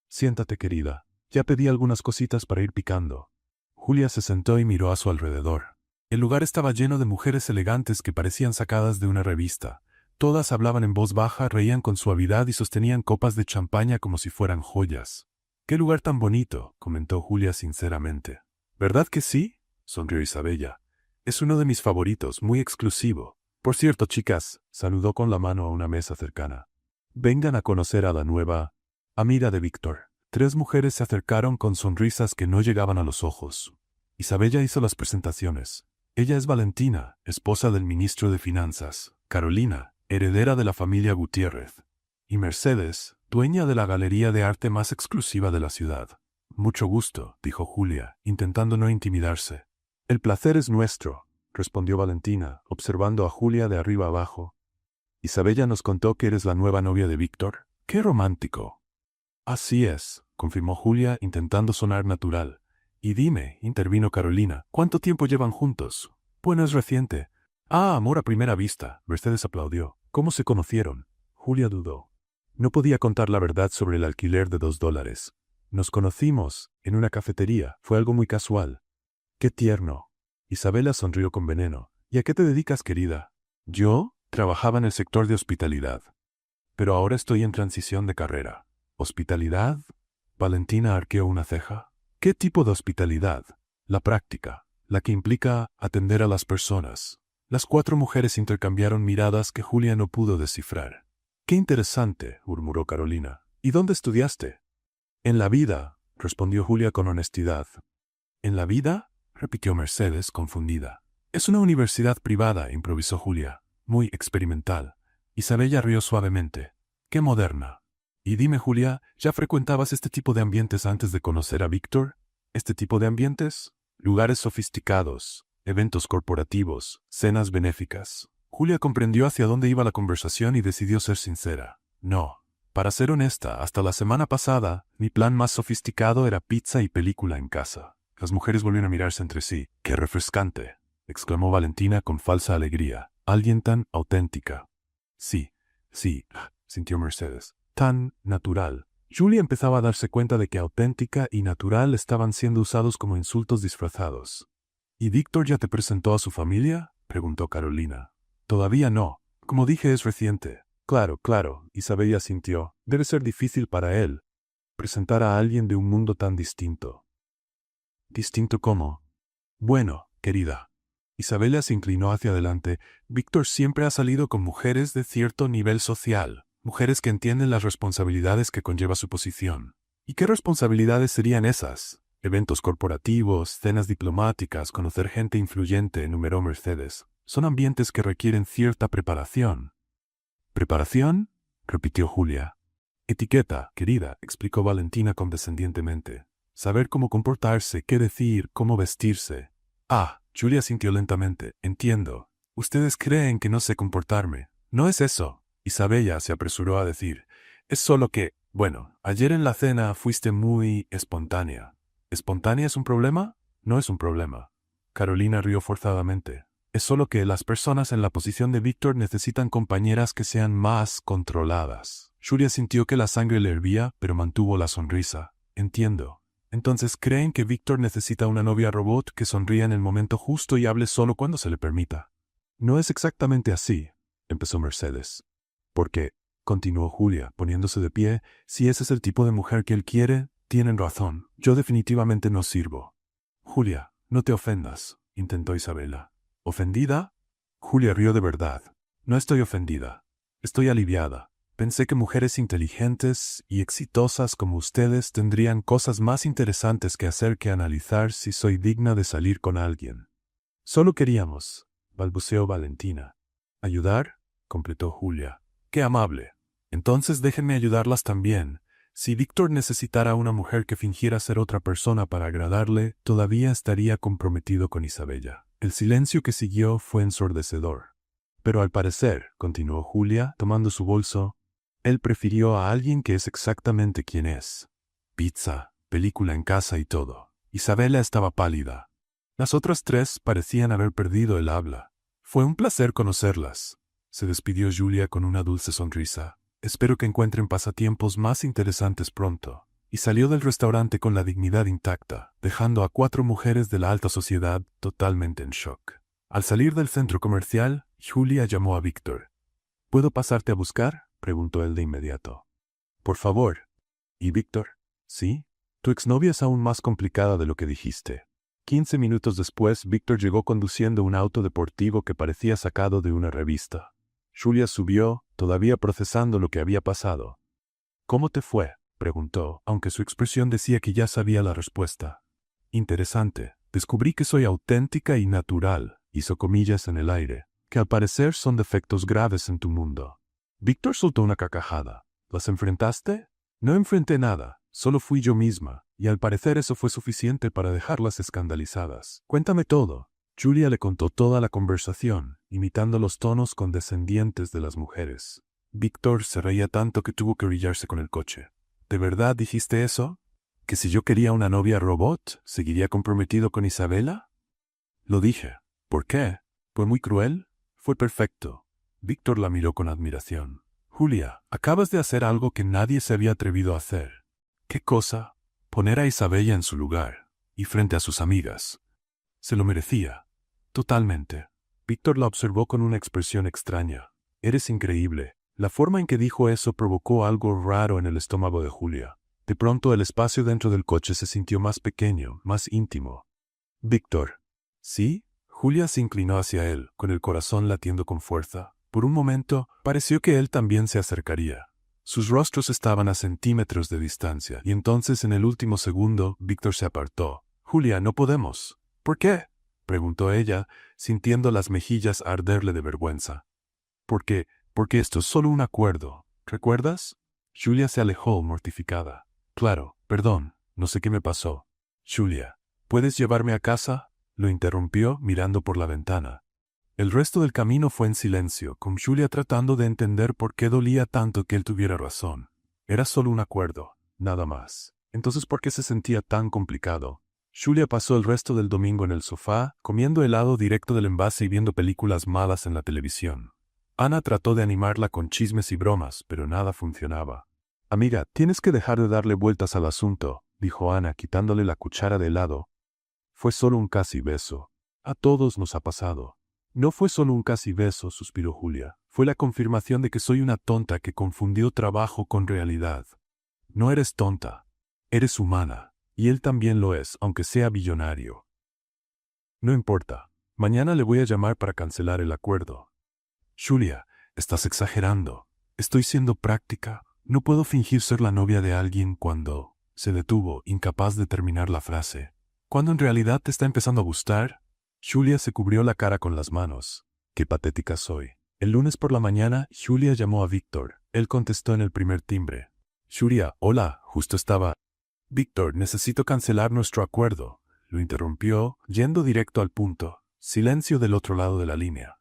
«Siéntate, querida. Ya pedí algunas cositas para ir picando». Julia se sentó y miró a su alrededor. El lugar estaba lleno de mujeres elegantes que parecían sacadas de una revista. Todas hablaban en voz baja, reían con suavidad y sostenían copas de champaña como si fueran joyas. «¡Qué lugar tan bonito!», comentó Julia sinceramente. «¿Verdad que sí?», sonrió Isabella. «Es uno de mis favoritos, muy exclusivo. Por cierto, chicas», saludó con la mano a una mesa cercana, «vengan a conocer a la nueva amiga de Víctor». 3 mujeres se acercaron con sonrisas que no llegaban a los ojos. Isabella hizo las presentaciones. Ella es Valentina, esposa del ministro de Finanzas. Carolina, heredera de la familia Gutiérrez. y Mercedes, dueña de la galería de arte más exclusiva de la ciudad. Mucho gusto, dijo Julia, intentando no intimidarse. El placer es nuestro, respondió Valentina, observando a Julia de arriba abajo. Isabella nos contó que eres la nueva novia de Víctor. ¡Qué romántico! Así es, confirmó Julia, intentando sonar natural. Y dime, intervino Carolina, ¿cuánto tiempo llevan juntos? Bueno, es reciente. Ah, amor a primera vista, Mercedes aplaudió. ¿Cómo se conocieron? Julia dudó. No podía contar la verdad sobre el alquiler de $2. Nos conocimos en una cafetería, fue algo muy casual. ¡Qué tierno! Isabela sonrió con veneno. ¿Y a qué te dedicas, querida? Yo trabajaba en el sector de hospitalidad. Pero ahora estoy en transición de carrera. ¿Hospitalidad? Valentina arqueó una ceja. ¿Qué tipo de hospitalidad? La práctica, la que implica atender a las personas. Las 4 mujeres intercambiaron miradas que Julia no pudo descifrar. ¡Qué interesante!, murmuró Carolina. ¿Y dónde estudiaste? En la vida, respondió Julia con honestidad. ¿En la vida?, repitió Mercedes, confundida. Es una universidad privada, improvisó Julia. Muy experimental. Isabella rió suavemente. ¡Qué moderna! Y dime, Julia, ¿ya frecuentabas este tipo de ambientes antes de conocer a Víctor? ¿Este tipo de ambientes? Lugares sofisticados, eventos corporativos, cenas benéficas. Julia comprendió hacia dónde iba la conversación y decidió ser sincera. No. Para ser honesta, hasta la semana pasada, mi plan más sofisticado era pizza y película en casa. Las mujeres volvieron a mirarse entre sí. ¡Qué refrescante!, exclamó Valentina con falsa alegría. Alguien tan auténtica. Sí, sintió Mercedes. Tan natural. Julia empezaba a darse cuenta de que auténtica y natural estaban siendo usados como insultos disfrazados. ¿Y Víctor ya te presentó a su familia?, preguntó Carolina. Todavía no. Como dije, es reciente. Claro, Isabella sintió. Debe ser difícil para él presentar a alguien de un mundo tan distinto. ¿Distinto cómo? Bueno, querida. Isabella se inclinó hacia adelante. Víctor siempre ha salido con mujeres de cierto nivel social. Mujeres que entienden las responsabilidades que conlleva su posición. ¿Y qué responsabilidades serían esas? Eventos corporativos, cenas diplomáticas, conocer gente influyente, enumeró Mercedes. Son ambientes que requieren cierta preparación. ¿Preparación?, repitió Julia. Etiqueta, querida, explicó Valentina condescendientemente. Saber cómo comportarse, qué decir, cómo vestirse. Ah, Julia sintió lentamente. Entiendo. Ustedes creen que no sé comportarme. No es eso. Isabella se apresuró a decir. Es solo que, bueno, ayer en la cena fuiste muy espontánea. ¿Espontánea es un problema? No es un problema. Carolina rió forzadamente. Es solo que las personas en la posición de Víctor necesitan compañeras que sean más controladas. Julia sintió que la sangre le hervía, pero mantuvo la sonrisa. Entiendo. Entonces, ¿creen que Víctor necesita una novia robot que sonría en el momento justo y hable solo cuando se le permita? No es exactamente así, empezó Mercedes. Porque, continuó Julia, poniéndose de pie, si ese es el tipo de mujer que él quiere, tienen razón. Yo definitivamente no sirvo. Julia, no te ofendas, intentó Isabela. ¿Ofendida? Julia rió de verdad. No estoy ofendida. Estoy aliviada. Pensé que mujeres inteligentes y exitosas como ustedes tendrían cosas más interesantes que hacer que analizar si soy digna de salir con alguien. Solo queríamos, balbuceó Valentina. ¿Ayudar?, completó Julia. ¡Qué amable! Entonces déjenme ayudarlas también. Si Víctor necesitara una mujer que fingiera ser otra persona para agradarle, todavía estaría comprometido con Isabella. El silencio que siguió fue ensordecedor. Pero al parecer, continuó Julia, tomando su bolso, él prefirió a alguien que es exactamente quien es. Pizza, película en casa y todo. Isabella estaba pálida. Las otras 3 parecían haber perdido el habla. Fue un placer conocerlas. Se despidió Julia con una dulce sonrisa. Espero que encuentren pasatiempos más interesantes pronto. Y salió del restaurante con la dignidad intacta, dejando a 4 mujeres de la alta sociedad totalmente en shock. Al salir del centro comercial, Julia llamó a Víctor. ¿Puedo pasarte a buscar?, preguntó él de inmediato. Por favor. ¿Y Víctor? ¿Sí? Tu exnovia es aún más complicada de lo que dijiste. 15 minutos después, Víctor llegó conduciendo un auto deportivo que parecía sacado de una revista. Julia subió, todavía procesando lo que había pasado. ¿Cómo te fue?, preguntó, aunque su expresión decía que ya sabía la respuesta. Interesante. Descubrí que soy auténtica y natural, hizo comillas en el aire, que al parecer son defectos graves en tu mundo. Víctor soltó una carcajada. ¿Las enfrentaste? No enfrenté nada, solo fui yo misma, y al parecer eso fue suficiente para dejarlas escandalizadas. Cuéntame todo. Julia le contó toda la conversación, imitando los tonos condescendientes de las mujeres. Víctor se reía tanto que tuvo que orillarse con el coche. ¿De verdad dijiste eso? ¿Que si yo quería una novia robot, seguiría comprometido con Isabela? Lo dije. ¿Por qué? ¿Fue muy cruel? Fue perfecto. Víctor la miró con admiración. Julia, acabas de hacer algo que nadie se había atrevido a hacer. ¿Qué cosa? Poner a Isabella en su lugar, y frente a sus amigas. Se lo merecía. Totalmente. Víctor la observó con una expresión extraña. Eres increíble. La forma en que dijo eso provocó algo raro en el estómago de Julia. De pronto el espacio dentro del coche se sintió más pequeño, más íntimo. Víctor. ¿Sí? Julia se inclinó hacia él, con el corazón latiendo con fuerza. Por un momento, pareció que él también se acercaría. Sus rostros estaban a centímetros de distancia, y entonces en el último segundo, Víctor se apartó. Julia, no podemos. ¿Por qué? Preguntó ella, sintiendo las mejillas arderle de vergüenza. Porque esto es solo un acuerdo. ¿Recuerdas? Julia se alejó, mortificada. Claro, perdón, no sé qué me pasó. Julia, ¿puedes llevarme a casa? Lo interrumpió, mirando por la ventana. El resto del camino fue en silencio, con Julia tratando de entender por qué dolía tanto que él tuviera razón. Era solo un acuerdo, nada más. Entonces, ¿por qué se sentía tan complicado? Julia pasó el resto del domingo en el sofá, comiendo helado directo del envase y viendo películas malas en la televisión. Ana trató de animarla con chismes y bromas, pero nada funcionaba. Amiga, tienes que dejar de darle vueltas al asunto, dijo Ana, quitándole la cuchara de helado. Fue solo un casi beso. A todos nos ha pasado. No fue solo un casi beso, suspiró Julia. Fue la confirmación de que soy una tonta que confundió trabajo con realidad. No eres tonta. Eres humana. Y él también lo es, aunque sea billonario. No importa. Mañana le voy a llamar para cancelar el acuerdo. Julia, estás exagerando. Estoy siendo práctica. No puedo fingir ser la novia de alguien cuando... Se detuvo, incapaz de terminar la frase. ¿Cuándo en realidad te está empezando a gustar? Julia se cubrió la cara con las manos. Qué patética soy. El lunes por la mañana, Julia llamó a Víctor. Él contestó en el primer timbre. Julia, hola, justo estaba... Víctor, necesito cancelar nuestro acuerdo. Lo interrumpió, yendo directo al punto. Silencio del otro lado de la línea.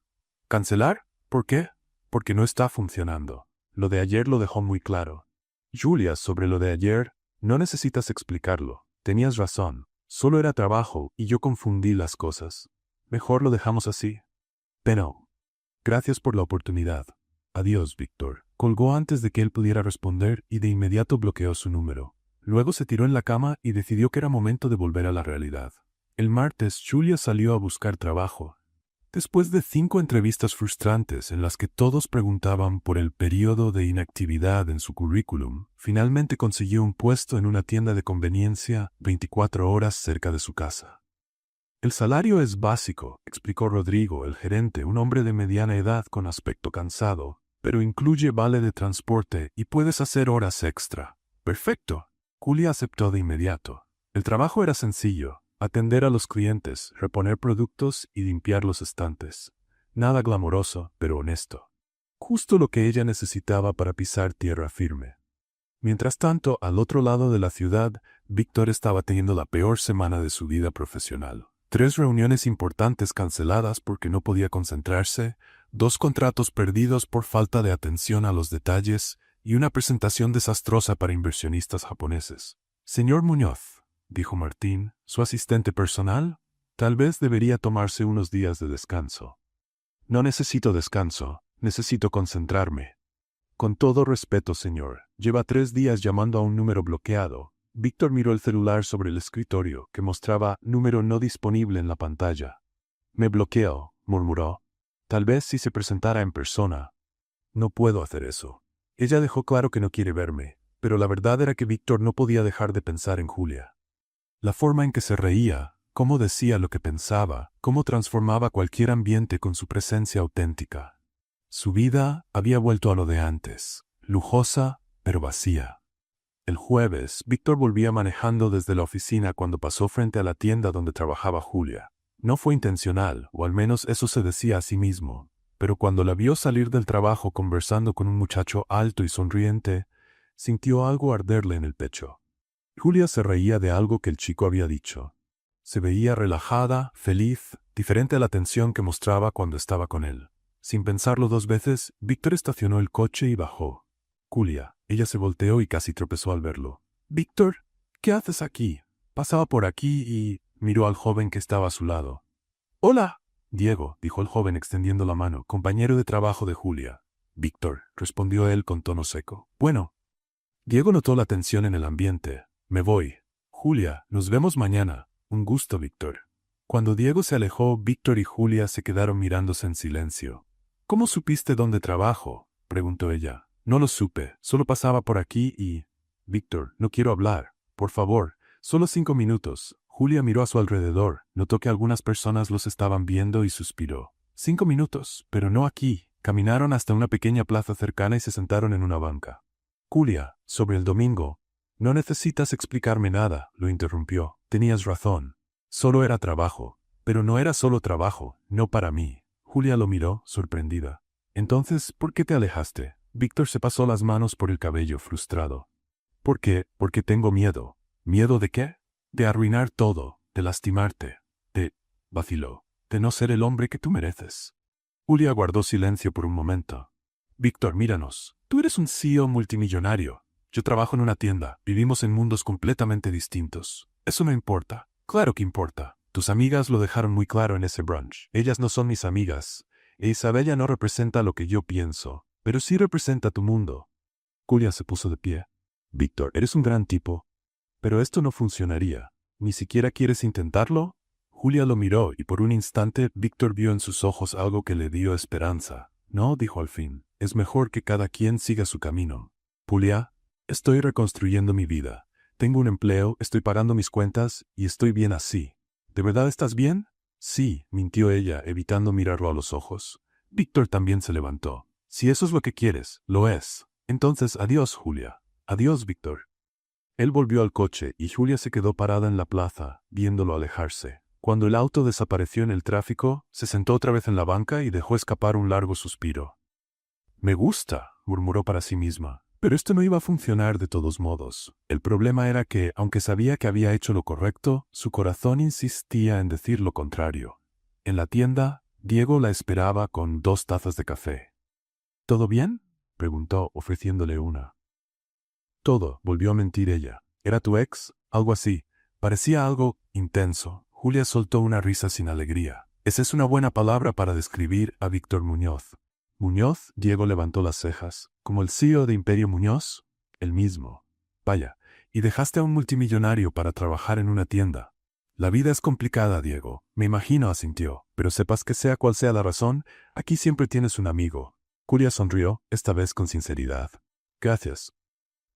¿Cancelar? ¿Por qué? Porque no está funcionando. Lo de ayer lo dejó muy claro. Julia, sobre lo de ayer, no necesitas explicarlo. Tenías razón. Solo era trabajo y yo confundí las cosas. Mejor lo dejamos así. Pero, gracias por la oportunidad. Adiós, Víctor. Colgó antes de que él pudiera responder y de inmediato bloqueó su número. Luego se tiró en la cama y decidió que era momento de volver a la realidad. El martes, Julia salió a buscar trabajo. Después de 5 entrevistas frustrantes en las que todos preguntaban por el periodo de inactividad en su currículum, finalmente consiguió un puesto en una tienda de conveniencia 24 horas cerca de su casa. El salario es básico, explicó Rodrigo, el gerente, un hombre de mediana edad con aspecto cansado, pero incluye vale de transporte y puedes hacer horas extra. Perfecto. Julia aceptó de inmediato. El trabajo era sencillo. Atender a los clientes, reponer productos y limpiar los estantes. Nada glamoroso, pero honesto. Justo lo que ella necesitaba para pisar tierra firme. Mientras tanto, al otro lado de la ciudad, Víctor estaba teniendo la peor semana de su vida profesional. 3 reuniones importantes canceladas porque no podía concentrarse, 2 contratos perdidos por falta de atención a los detalles y una presentación desastrosa para inversionistas japoneses. Señor Muñoz, dijo Martín, su asistente personal, tal vez debería tomarse unos días de descanso. No necesito descanso, necesito concentrarme. Con todo respeto, señor, lleva 3 días llamando a un número bloqueado. Víctor miró el celular sobre el escritorio, que mostraba número no disponible en la pantalla. Me bloqueo, murmuró. Tal vez si se presentara en persona. No puedo hacer eso. Ella dejó claro que no quiere verme, pero la verdad era que Víctor no podía dejar de pensar en Julia. La forma en que se reía, cómo decía lo que pensaba, cómo transformaba cualquier ambiente con su presencia auténtica. Su vida había vuelto a lo de antes, lujosa, pero vacía. El jueves, Víctor volvía manejando desde la oficina cuando pasó frente a la tienda donde trabajaba Julia. No fue intencional, o al menos eso se decía a sí mismo, pero cuando la vio salir del trabajo conversando con un muchacho alto y sonriente, Sintió algo arderle en el pecho. Julia se reía de algo que el chico había dicho. Se veía relajada, feliz, diferente a la tensión que mostraba cuando estaba con él. Sin pensarlo dos veces, Víctor estacionó el coche y bajó. Julia, ella se volteó y casi tropezó al verlo. «Víctor, ¿qué haces aquí?» Pasaba por aquí y miró al joven que estaba a su lado. «Hola». «Diego», dijo el joven extendiendo la mano, compañero de trabajo de Julia. «Víctor», respondió él con tono seco. «Bueno». Diego notó la tensión en el ambiente. «Me voy». «Julia, nos vemos mañana». «Un gusto, Víctor». Cuando Diego se alejó, Víctor y Julia se quedaron mirándose en silencio. «¿Cómo supiste dónde trabajo?», preguntó ella. «No lo supe, solo pasaba por aquí y...» «Víctor, no quiero hablar. Por favor, solo 5 minutos». Julia miró a su alrededor, notó que algunas personas los estaban viendo y suspiró. 5 minutos, pero no aquí. Caminaron hasta una pequeña plaza cercana y se sentaron en una banca. «Julia, sobre el domingo». «No necesitas explicarme nada», lo interrumpió. «Tenías razón. Solo era trabajo». «Pero no era solo trabajo, no para mí». Julia lo miró, sorprendida. «Entonces, ¿por qué te alejaste?» Víctor se pasó las manos por el cabello, frustrado. «¿Por qué? Porque tengo miedo». «¿Miedo de qué?» «De arruinar todo, de lastimarte, vaciló, de no ser el hombre que tú mereces». Julia guardó silencio por un momento. «Víctor, míranos. Tú eres un CEO multimillonario. Yo trabajo en una tienda. Vivimos en mundos completamente distintos. Eso no importa». «Claro que importa. Tus amigas lo dejaron muy claro en ese brunch. Ellas no son mis amigas. E Isabella no representa lo que yo pienso, pero sí representa tu mundo». Julia se puso de pie. «Víctor, eres un gran tipo. Pero esto no funcionaría. ¿Ni siquiera quieres intentarlo?» Julia lo miró y por un instante Víctor vio en sus ojos algo que le dio esperanza. «No», dijo al fin, «es mejor que cada quien siga su camino». «Julia, estoy reconstruyendo mi vida. Tengo un empleo, estoy pagando mis cuentas y estoy bien así». «¿De verdad estás bien?» «Sí», mintió ella, evitando mirarlo a los ojos. Víctor también se levantó. «Si eso es lo que quieres, lo es. Entonces, adiós, Julia». «Adiós, Víctor». Él volvió al coche y Julia se quedó parada en la plaza, viéndolo alejarse. Cuando el auto desapareció en el tráfico, se sentó otra vez en la banca y dejó escapar un largo suspiro. «Me gusta», murmuró para sí misma, pero esto no iba a funcionar de todos modos. El problema era que, aunque sabía que había hecho lo correcto, su corazón insistía en decir lo contrario. En la tienda, Diego la esperaba con 2 tazas de café. «¿Todo bien?», preguntó, ofreciéndole una. «Todo», volvió a mentir ella. «¿Era tu ex?» «Algo así. Parecía algo intenso». Julia soltó una risa sin alegría. Esa es una buena palabra para describir a Víctor Muñoz. «¿Muñoz?», Diego levantó las cejas. «¿Como el CEO de Imperio Muñoz?» «El mismo». «Vaya, y dejaste a un multimillonario para trabajar en una tienda». «La vida es complicada, Diego», me imagino, asintió. «Pero sepas que sea cual sea la razón, aquí siempre tienes un amigo». Julia sonrió, esta vez con sinceridad. «Gracias».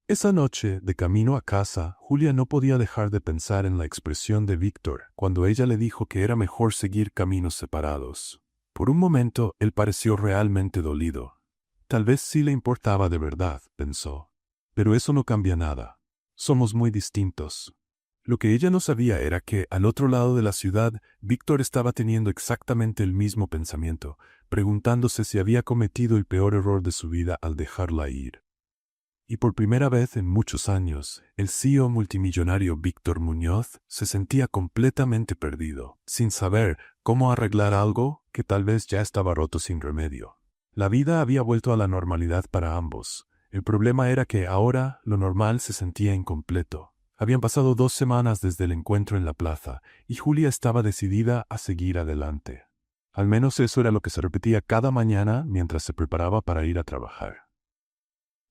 Esa noche, de camino a casa, Julia no podía dejar de pensar en la expresión de Víctor cuando ella le dijo que era mejor seguir caminos separados. Por un momento, él pareció realmente dolido. Tal vez sí le importaba de verdad, pensó. Pero eso no cambia nada. Somos muy distintos. Lo que ella no sabía era que, al otro lado de la ciudad, Víctor estaba teniendo exactamente el mismo pensamiento, preguntándose si había cometido el peor error de su vida al dejarla ir. Y por primera vez en muchos años, el CEO multimillonario Víctor Muñoz se sentía completamente perdido, sin saber cómo arreglar algo que tal vez ya estaba roto sin remedio. La vida había vuelto a la normalidad para ambos. El problema era que ahora lo normal se sentía incompleto. Habían pasado 2 semanas desde el encuentro en la plaza, y Julia estaba decidida a seguir adelante. Al menos eso era lo que se repetía cada mañana mientras se preparaba para ir a trabajar.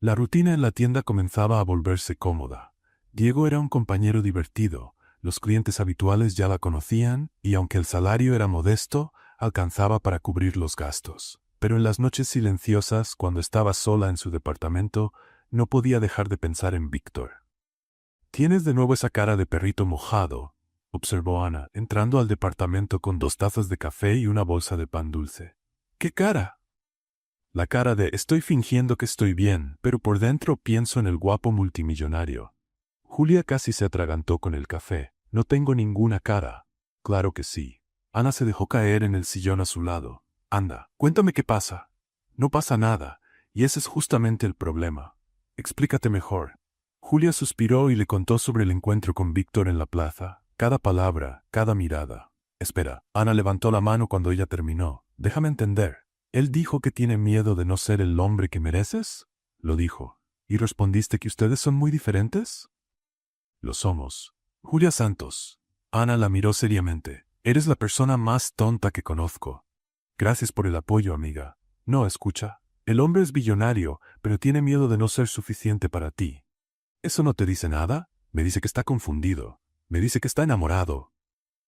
La rutina en la tienda comenzaba a volverse cómoda. Diego era un compañero divertido, los clientes habituales ya la conocían y aunque el salario era modesto, alcanzaba para cubrir los gastos. Pero en las noches silenciosas, cuando estaba sola en su departamento, no podía dejar de pensar en Víctor. «Tienes de nuevo esa cara de perrito mojado», observó Ana, entrando al departamento con 2 tazas de café y una bolsa de pan dulce. «¿Qué cara?» La cara de «estoy fingiendo que estoy bien, pero por dentro pienso en el guapo multimillonario». Julia casi se atragantó con el café. «No tengo ninguna cara». «Claro que sí». Ana se dejó caer en el sillón a su lado. «Anda, cuéntame qué pasa». «No pasa nada, y ese es justamente el problema». Explícate mejor. Julia suspiró y le contó sobre el encuentro con Víctor en la plaza, cada palabra, cada mirada. Espera, Ana levantó la mano cuando ella terminó. Déjame entender. ¿Él dijo que tiene miedo de no ser el hombre que mereces? Lo dijo. ¿Y respondiste que ustedes son muy diferentes? Lo somos. Julia Santos. Ana la miró seriamente. Eres la persona más tonta que conozco. Gracias por el apoyo, amiga. No, escucha. El hombre es billonario, pero tiene miedo de no ser suficiente para ti. ¿Eso no te dice nada? Me dice que está confundido. Me dice que está enamorado.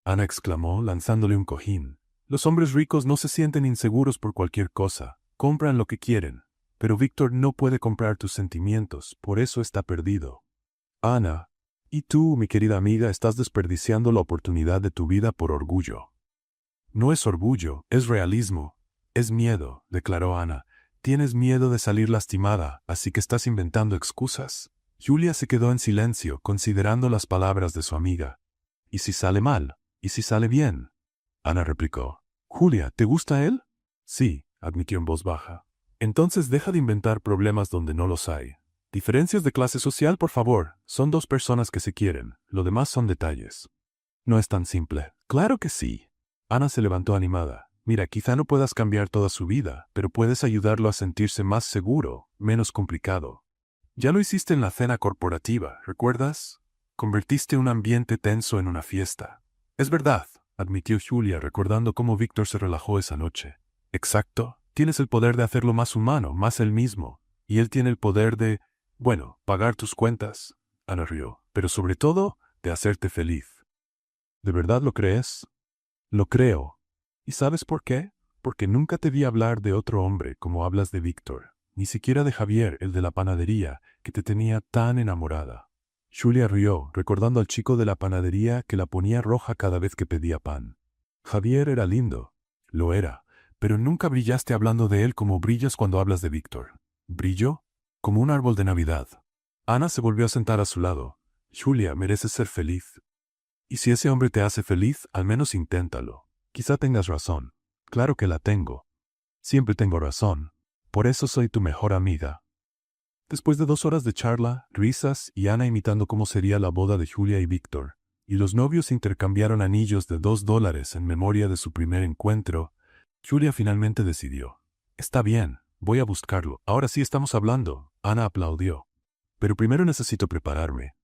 Ana exclamó, lanzándole un cojín. Los hombres ricos no se sienten inseguros por cualquier cosa. Compran lo que quieren. Pero Víctor no puede comprar tus sentimientos, por eso está perdido. Ana, y tú, mi querida amiga, estás desperdiciando la oportunidad de tu vida por orgullo. No es orgullo, es realismo. Es miedo, declaró Ana. Tienes miedo de salir lastimada, así que estás inventando excusas. Julia se quedó en silencio, considerando las palabras de su amiga. ¿Y si sale mal? ¿Y si sale bien? Ana replicó. Julia, ¿te gusta él? Sí, admitió en voz baja. Entonces deja de inventar problemas donde no los hay. Diferencias de clase social, por favor. Son dos personas que se quieren. Lo demás son detalles. No es tan simple. Claro que sí. Ana se levantó animada. Mira, quizá no puedas cambiar toda su vida, pero puedes ayudarlo a sentirse más seguro, menos complicado. Ya lo hiciste en la cena corporativa, ¿recuerdas? Convertiste un ambiente tenso en una fiesta. Es verdad, admitió Julia, recordando cómo Víctor se relajó esa noche. Exacto. Tienes el poder de hacerlo más humano, más él mismo. Y él tiene el poder de, bueno, pagar tus cuentas. Ana rió. Pero sobre todo, de hacerte feliz. ¿De verdad lo crees? Lo creo. ¿Y sabes por qué? Porque nunca te vi hablar de otro hombre como hablas de Víctor. Ni siquiera de Javier, el de la panadería, que te tenía tan enamorada. Julia rió, recordando al chico de la panadería que la ponía roja cada vez que pedía pan. Javier era lindo. Lo era. Pero nunca brillaste hablando de él como brillas cuando hablas de Víctor. ¿Brillo? Como un árbol de Navidad. Ana se volvió a sentar a su lado. Julia, mereces ser feliz. Y si ese hombre te hace feliz, al menos inténtalo. Quizá tengas razón. Claro que la tengo. Siempre tengo razón. Por eso soy tu mejor amiga. Después de 2 horas de charla, risas y Ana imitando cómo sería la boda de Julia y Víctor, y los novios intercambiaron anillos de $2 en memoria de su primer encuentro, Julia finalmente decidió. Está bien, voy a buscarlo. Ahora sí estamos hablando. Ana aplaudió. Pero primero necesito prepararme.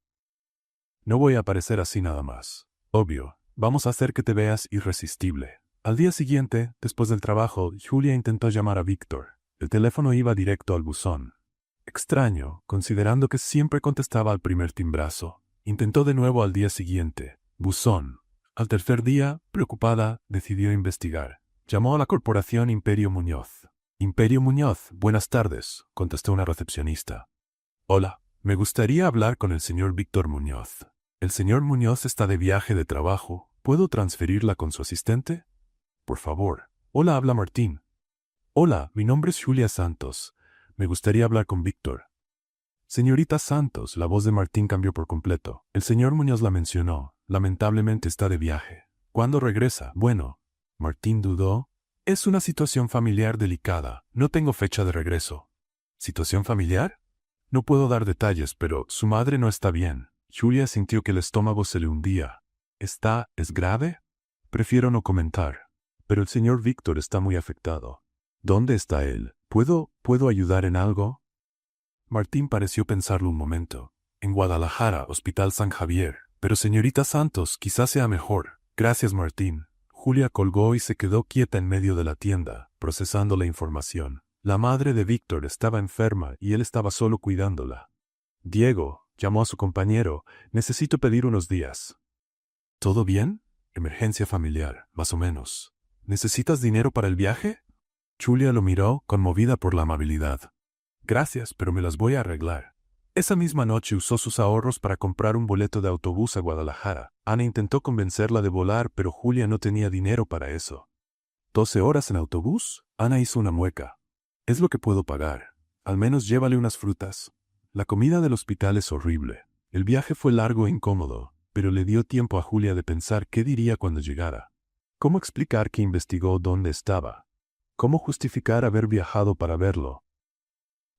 No voy a aparecer así nada más. Obvio, vamos a hacer que te veas irresistible. Al día siguiente, después del trabajo, Julia intentó llamar a Víctor. El teléfono iba directo al buzón. Extraño, considerando que siempre contestaba al primer timbrazo. Intentó de nuevo al día siguiente. Buzón. Al tercer día, preocupada, decidió investigar. Llamó a la corporación Imperio Muñoz. Imperio Muñoz, buenas tardes, contestó una recepcionista. Hola, me gustaría hablar con el señor Víctor Muñoz. El señor Muñoz está de viaje de trabajo. ¿Puedo transferirla con su asistente? Por favor. Hola, habla Martín. Hola, mi nombre es Julia Santos. Me gustaría hablar con Víctor. Señorita Santos, la voz de Martín cambió por completo. El señor Muñoz la mencionó. Lamentablemente está de viaje. ¿Cuándo regresa? Bueno. Martín dudó. Es una situación familiar delicada. No tengo fecha de regreso. ¿Situación familiar? No puedo dar detalles, pero su madre no está bien. Julia sintió que el estómago se le hundía. ¿Es grave? Prefiero no comentar. Pero el señor Víctor está muy afectado. ¿Dónde está él? ¿Puedo ayudar en algo? Martín pareció pensarlo un momento. En Guadalajara, Hospital San Javier. Pero señorita Santos, quizás sea mejor. Gracias, Martín. Julia colgó y se quedó quieta en medio de la tienda, procesando la información. La madre de Víctor estaba enferma y él estaba solo cuidándola. Diego, llamó a su compañero, necesito pedir unos días. ¿Todo bien? Emergencia familiar, más o menos. ¿Necesitas dinero para el viaje? Julia lo miró, conmovida por la amabilidad. Gracias, pero me las voy a arreglar. Esa misma noche usó sus ahorros para comprar un boleto de autobús a Guadalajara. Ana intentó convencerla de volar, pero Julia no tenía dinero para eso. ¿12 horas en autobús? Ana hizo una mueca. Es lo que puedo pagar. Al menos llévale unas frutas. La comida del hospital es horrible. El viaje fue largo e incómodo, pero le dio tiempo a Julia de pensar qué diría cuando llegara. ¿Cómo explicar que investigó dónde estaba? ¿Cómo justificar haber viajado para verlo?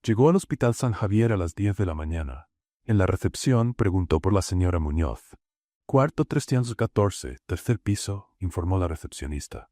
Llegó al Hospital San Javier a las 10 de la mañana. En la recepción preguntó por la señora Muñoz. Cuarto 314, tercer piso, informó la recepcionista.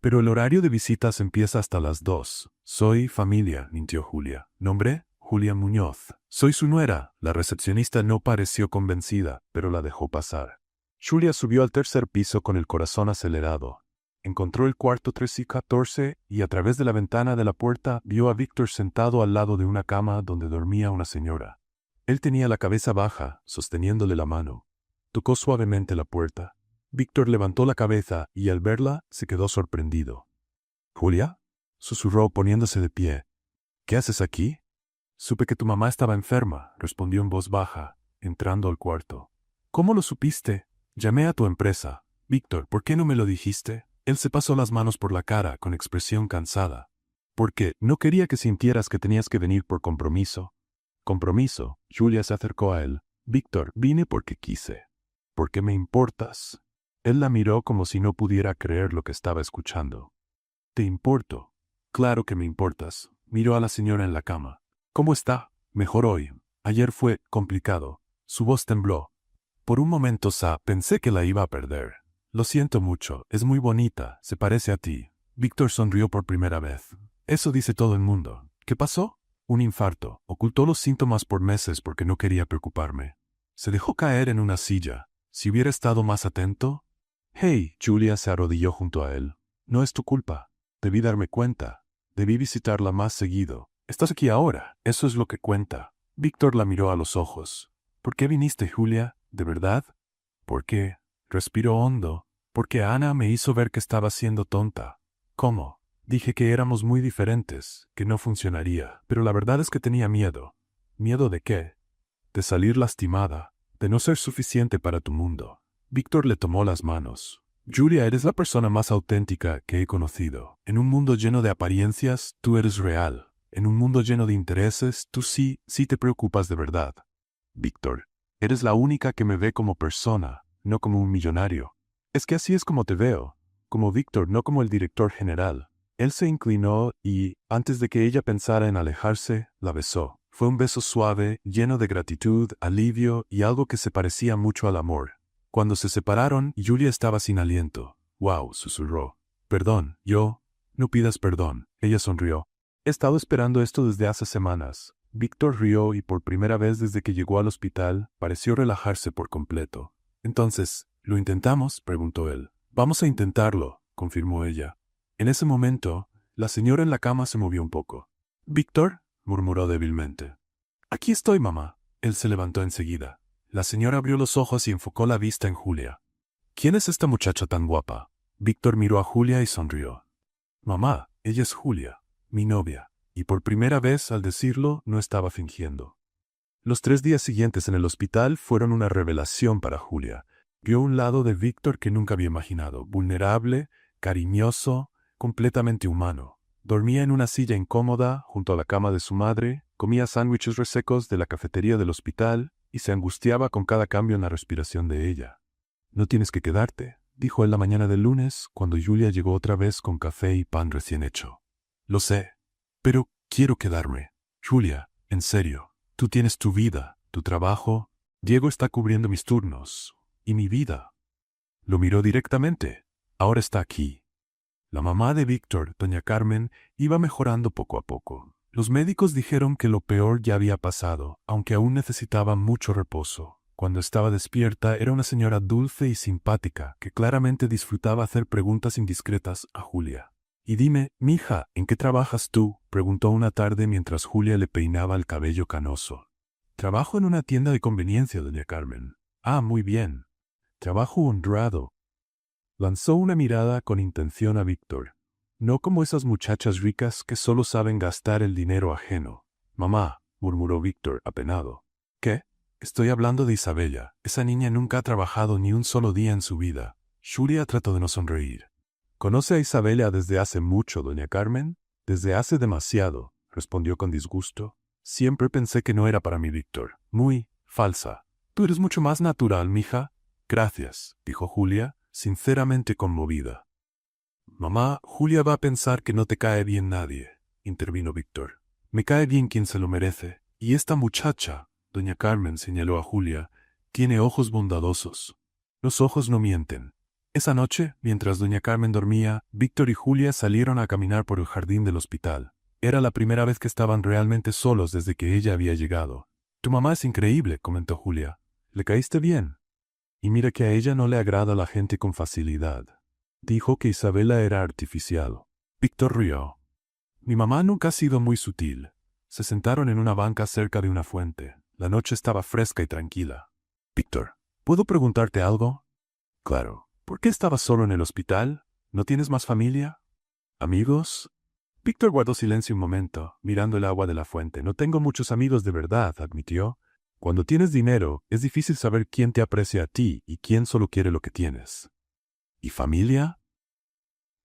Pero el horario de visitas empieza hasta las 2. Soy familia, mintió Julia. ¿Nombre? Julia Muñoz. Soy su nuera. La recepcionista no pareció convencida, pero la dejó pasar. Julia subió al tercer piso con el corazón acelerado. Encontró el cuarto 314 y a través de la ventana de la puerta vio a Víctor sentado al lado de una cama donde dormía una señora. Él tenía la cabeza baja, sosteniéndole la mano. Tocó suavemente la puerta. Víctor levantó la cabeza y al verla se quedó sorprendido. —¿Julia? —susurró poniéndose de pie. —¿Qué haces aquí? —Supe que tu mamá estaba enferma —respondió en voz baja, entrando al cuarto. —¿Cómo lo supiste? Llamé a tu empresa. Víctor, ¿por qué no me lo dijiste? Él se pasó las manos por la cara con expresión cansada. —Porque no quería que sintieras que tenías que venir por compromiso. —¿Compromiso? Julia se acercó a él. —Víctor, vine porque quise. —¿Por qué me importas? Él la miró como si no pudiera creer lo que estaba escuchando. —¿Te importo? —Claro que me importas. Miró a la señora en la cama. —¿Cómo está? Mejor hoy. Ayer fue complicado. Su voz tembló. Por un momento, pensé que la iba a perder. Lo siento mucho. Es muy bonita. Se parece a ti. Víctor sonrió por primera vez. Eso dice todo el mundo. ¿Qué pasó? Un infarto. Ocultó los síntomas por meses porque no quería preocuparme. Se dejó caer en una silla. Si hubiera estado más atento... Hey, Julia se arrodilló junto a él. No es tu culpa. Debí darme cuenta. Debí visitarla más seguido. Estás aquí ahora. Eso es lo que cuenta. Víctor la miró a los ojos. ¿Por qué viniste, Julia? ¿De verdad? ¿Por qué? Respiró hondo. Porque Ana me hizo ver que estaba siendo tonta. ¿Cómo? Dije que éramos muy diferentes, que no funcionaría, pero la verdad es que tenía miedo. ¿Miedo de qué? De salir lastimada, de no ser suficiente para tu mundo. Víctor le tomó las manos. Julia, eres la persona más auténtica que he conocido. En un mundo lleno de apariencias, tú eres real. En un mundo lleno de intereses, tú sí te preocupas de verdad. Víctor, eres la única que me ve como persona, no como un millonario. Es que así es como te veo, como Víctor, no como el director general. Él se inclinó y, antes de que ella pensara en alejarse, la besó. Fue un beso suave, lleno de gratitud, alivio y algo que se parecía mucho al amor. Cuando se separaron, Julia estaba sin aliento. «Wow», susurró. «Perdón, yo...» «No pidas perdón», ella sonrió. «He estado esperando esto desde hace semanas». Víctor rió y por primera vez desde que llegó al hospital, pareció relajarse por completo. «Entonces, ¿lo intentamos?», preguntó él. «Vamos a intentarlo», confirmó ella. En ese momento, la señora en la cama se movió un poco. «¿Víctor?», murmuró débilmente. «Aquí estoy, mamá». Él se levantó enseguida. La señora abrió los ojos y enfocó la vista en Julia. «¿Quién es esta muchacha tan guapa?». Víctor miró a Julia y sonrió. «Mamá, ella es Julia, mi novia». Y por primera vez, al decirlo, no estaba fingiendo. Los 3 días siguientes en el hospital fueron una revelación para Julia. Vio un lado de Víctor que nunca había imaginado, vulnerable, cariñoso, completamente humano. Dormía en una silla incómoda junto a la cama de su madre, comía sándwiches resecos de la cafetería del hospital y se angustiaba con cada cambio en la respiración de ella. «No tienes que quedarte», dijo él la mañana del lunes, cuando Julia llegó otra vez con café y pan recién hecho. «Lo sé, pero quiero quedarme. Julia, en serio, tú tienes tu vida, tu trabajo. Diego está cubriendo mis turnos. ¿Y mi vida?». Lo miró directamente. Ahora está aquí. La mamá de Víctor, doña Carmen, iba mejorando poco a poco. Los médicos dijeron que lo peor ya había pasado, aunque aún necesitaba mucho reposo. Cuando estaba despierta era una señora dulce y simpática, que claramente disfrutaba hacer preguntas indiscretas a Julia. «Y dime, mija, ¿en qué trabajas tú?», preguntó una tarde mientras Julia le peinaba el cabello canoso. «Trabajo en una tienda de conveniencia, doña Carmen». «Ah, muy bien. Trabajo honrado». Lanzó una mirada con intención a Víctor. «No como esas muchachas ricas que solo saben gastar el dinero ajeno». «Mamá», murmuró Víctor, apenado. «¿Qué?». «Estoy hablando de Isabella. Esa niña nunca ha trabajado ni un solo día en su vida». Julia trató de no sonreír. «¿Conoce a Isabella desde hace mucho, doña Carmen?». «Desde hace demasiado», respondió con disgusto. «Siempre pensé que no era para mí, Víctor. Muy falsa. Tú eres mucho más natural, mija». «Gracias», dijo Julia, sinceramente conmovida. «Mamá, Julia va a pensar que no te cae bien nadie», intervino Víctor. Me cae bien quien se lo merece. Y esta muchacha, doña Carmen señaló a Julia, tiene ojos bondadosos. Los ojos no mienten. Esa noche, mientras doña Carmen dormía, Víctor y Julia salieron a caminar por el jardín del hospital. Era la primera vez que estaban realmente solos desde que ella había llegado. Tu mamá es increíble, comentó Julia. Le caíste bien. Y mira que a ella no le agrada la gente con facilidad. Dijo que Isabela era artificial. Víctor rió. Mi mamá nunca ha sido muy sutil. Se sentaron en una banca cerca de una fuente. La noche estaba fresca y tranquila. Víctor, ¿puedo preguntarte algo? Claro. ¿Por qué estabas solo en el hospital? ¿No tienes más familia? ¿Amigos? Víctor guardó silencio un momento, mirando el agua de la fuente. No tengo muchos amigos de verdad, admitió. Cuando tienes dinero, es difícil saber quién te aprecia a ti y quién solo quiere lo que tienes. ¿Y familia?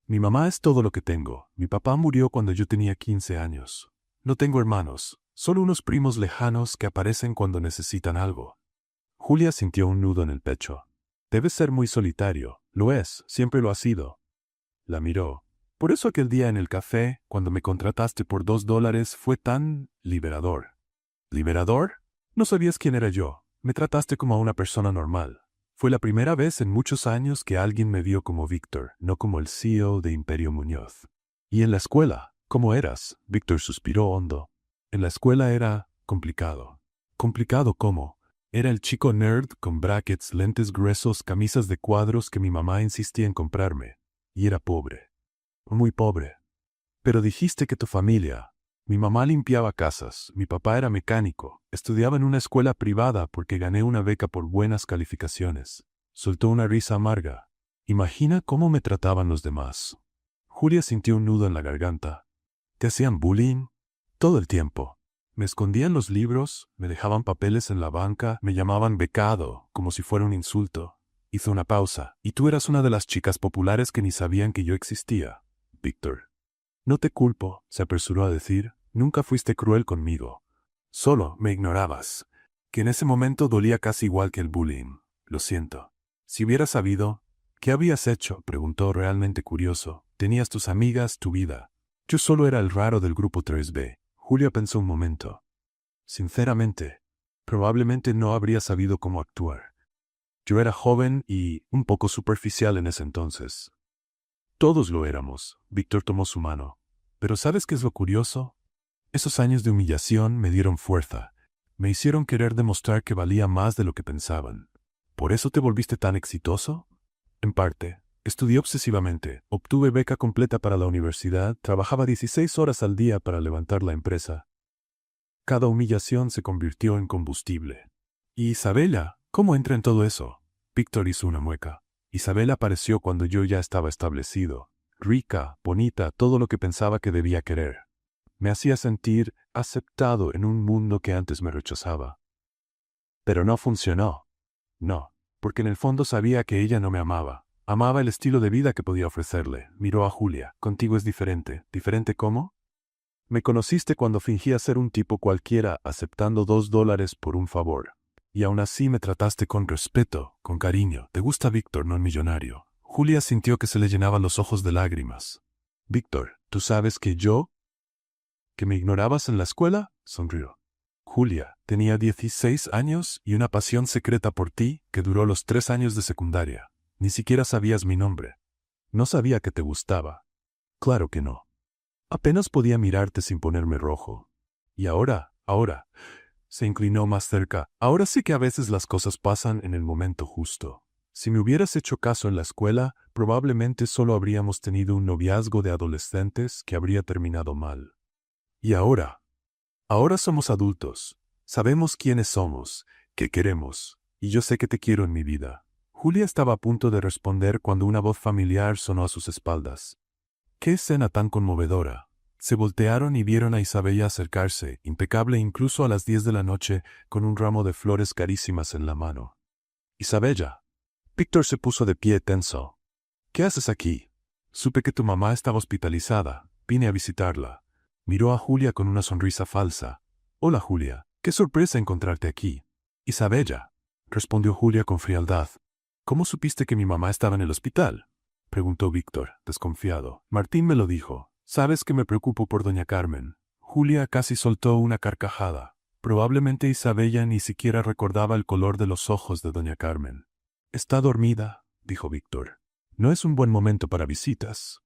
Mi mamá es todo lo que tengo. Mi papá murió cuando yo tenía 15 años. No tengo hermanos, solo unos primos lejanos que aparecen cuando necesitan algo. Julia sintió un nudo en el pecho. Debes ser muy solitario. Lo es, siempre lo ha sido. La miró. Por eso aquel día en el café, cuando me contrataste por $2, fue tan liberador. ¿Liberador? No sabías quién era yo. Me trataste como a una persona normal. Fue la primera vez en muchos años que alguien me vio como Víctor, no como el CEO de Imperio Muñoz. ¿Y en la escuela? ¿Cómo eras? Víctor suspiró hondo. En la escuela era complicado. ¿Complicado cómo? Era el chico nerd con brackets, lentes gruesos, camisas de cuadros que mi mamá insistía en comprarme. Y era pobre. Muy pobre. Pero dijiste que tu familia. Mi mamá limpiaba casas, mi papá era mecánico, estudiaba en una escuela privada porque gané una beca por buenas calificaciones. Soltó una risa amarga. Imagina cómo me trataban los demás. Julia sintió un nudo en la garganta. ¿Te hacían bullying? Todo el tiempo. Me escondían los libros, me dejaban papeles en la banca, me llamaban becado, como si fuera un insulto. Hizo una pausa. Y tú eras una de las chicas populares que ni sabían que yo existía. Víctor. No te culpo, se apresuró a decir. Nunca fuiste cruel conmigo. Solo me ignorabas. Que en ese momento dolía casi igual que el bullying. Lo siento. Si hubieras sabido, ¿qué habías hecho? Preguntó realmente curioso. Tenías tus amigas, tu vida. Yo solo era el raro del grupo 3B. Julia pensó un momento. Sinceramente, probablemente no habría sabido cómo actuar. Yo era joven y un poco superficial en ese entonces. Todos lo éramos. Víctor tomó su mano. Pero ¿sabes qué es lo curioso? Esos años de humillación me dieron fuerza. Me hicieron querer demostrar que valía más de lo que pensaban. ¿Por eso te volviste tan exitoso? En parte. Estudié obsesivamente, obtuve beca completa para la universidad, trabajaba 16 horas al día para levantar la empresa. Cada humillación se convirtió en combustible. ¿Y Isabela? ¿Cómo entra en todo eso? Víctor hizo una mueca. Isabela apareció cuando yo ya estaba establecido. Rica, bonita, todo lo que pensaba que debía querer. Me hacía sentir aceptado en un mundo que antes me rechazaba. Pero no funcionó. No, porque en el fondo sabía que ella no me amaba. Amaba el estilo de vida que podía ofrecerle. Miró a Julia. Contigo es diferente. ¿Diferente cómo? Me conociste cuando fingía ser un tipo cualquiera aceptando $2 por un favor. Y aún así me trataste con respeto, con cariño. Te gusta Víctor, no el millonario. Julia sintió que se le llenaban los ojos de lágrimas. Víctor, ¿tú sabes que yo? ¿Que me ignorabas en la escuela? Sonrió. Julia, tenía 16 años y una pasión secreta por ti que duró los 3 años de secundaria. Ni siquiera sabías mi nombre. No sabía que te gustaba. Claro que no. Apenas podía mirarte sin ponerme rojo. Y ahora, se inclinó más cerca. Ahora sí que a veces las cosas pasan en el momento justo. Si me hubieras hecho caso en la escuela, probablemente solo habríamos tenido un noviazgo de adolescentes que habría terminado mal. Y ahora somos adultos. Sabemos quiénes somos, qué queremos, y yo sé que te quiero en mi vida. Julia estaba a punto de responder cuando una voz familiar sonó a sus espaldas. ¡Qué escena tan conmovedora! Se voltearon y vieron a Isabella acercarse, impecable incluso a las 10 de la noche, con un ramo de flores carísimas en la mano. Isabella. Víctor se puso de pie tenso. ¿Qué haces aquí? Supe que tu mamá estaba hospitalizada. Vine a visitarla. Miró a Julia con una sonrisa falsa. Hola Julia, qué sorpresa encontrarte aquí. Isabella, respondió Julia con frialdad. ¿Cómo supiste que mi mamá estaba en el hospital? Preguntó Víctor, desconfiado. Martín me lo dijo. Sabes que me preocupo por doña Carmen. Julia casi soltó una carcajada. Probablemente Isabella ni siquiera recordaba el color de los ojos de doña Carmen. «Está dormida», dijo Víctor. «No es un buen momento para visitas».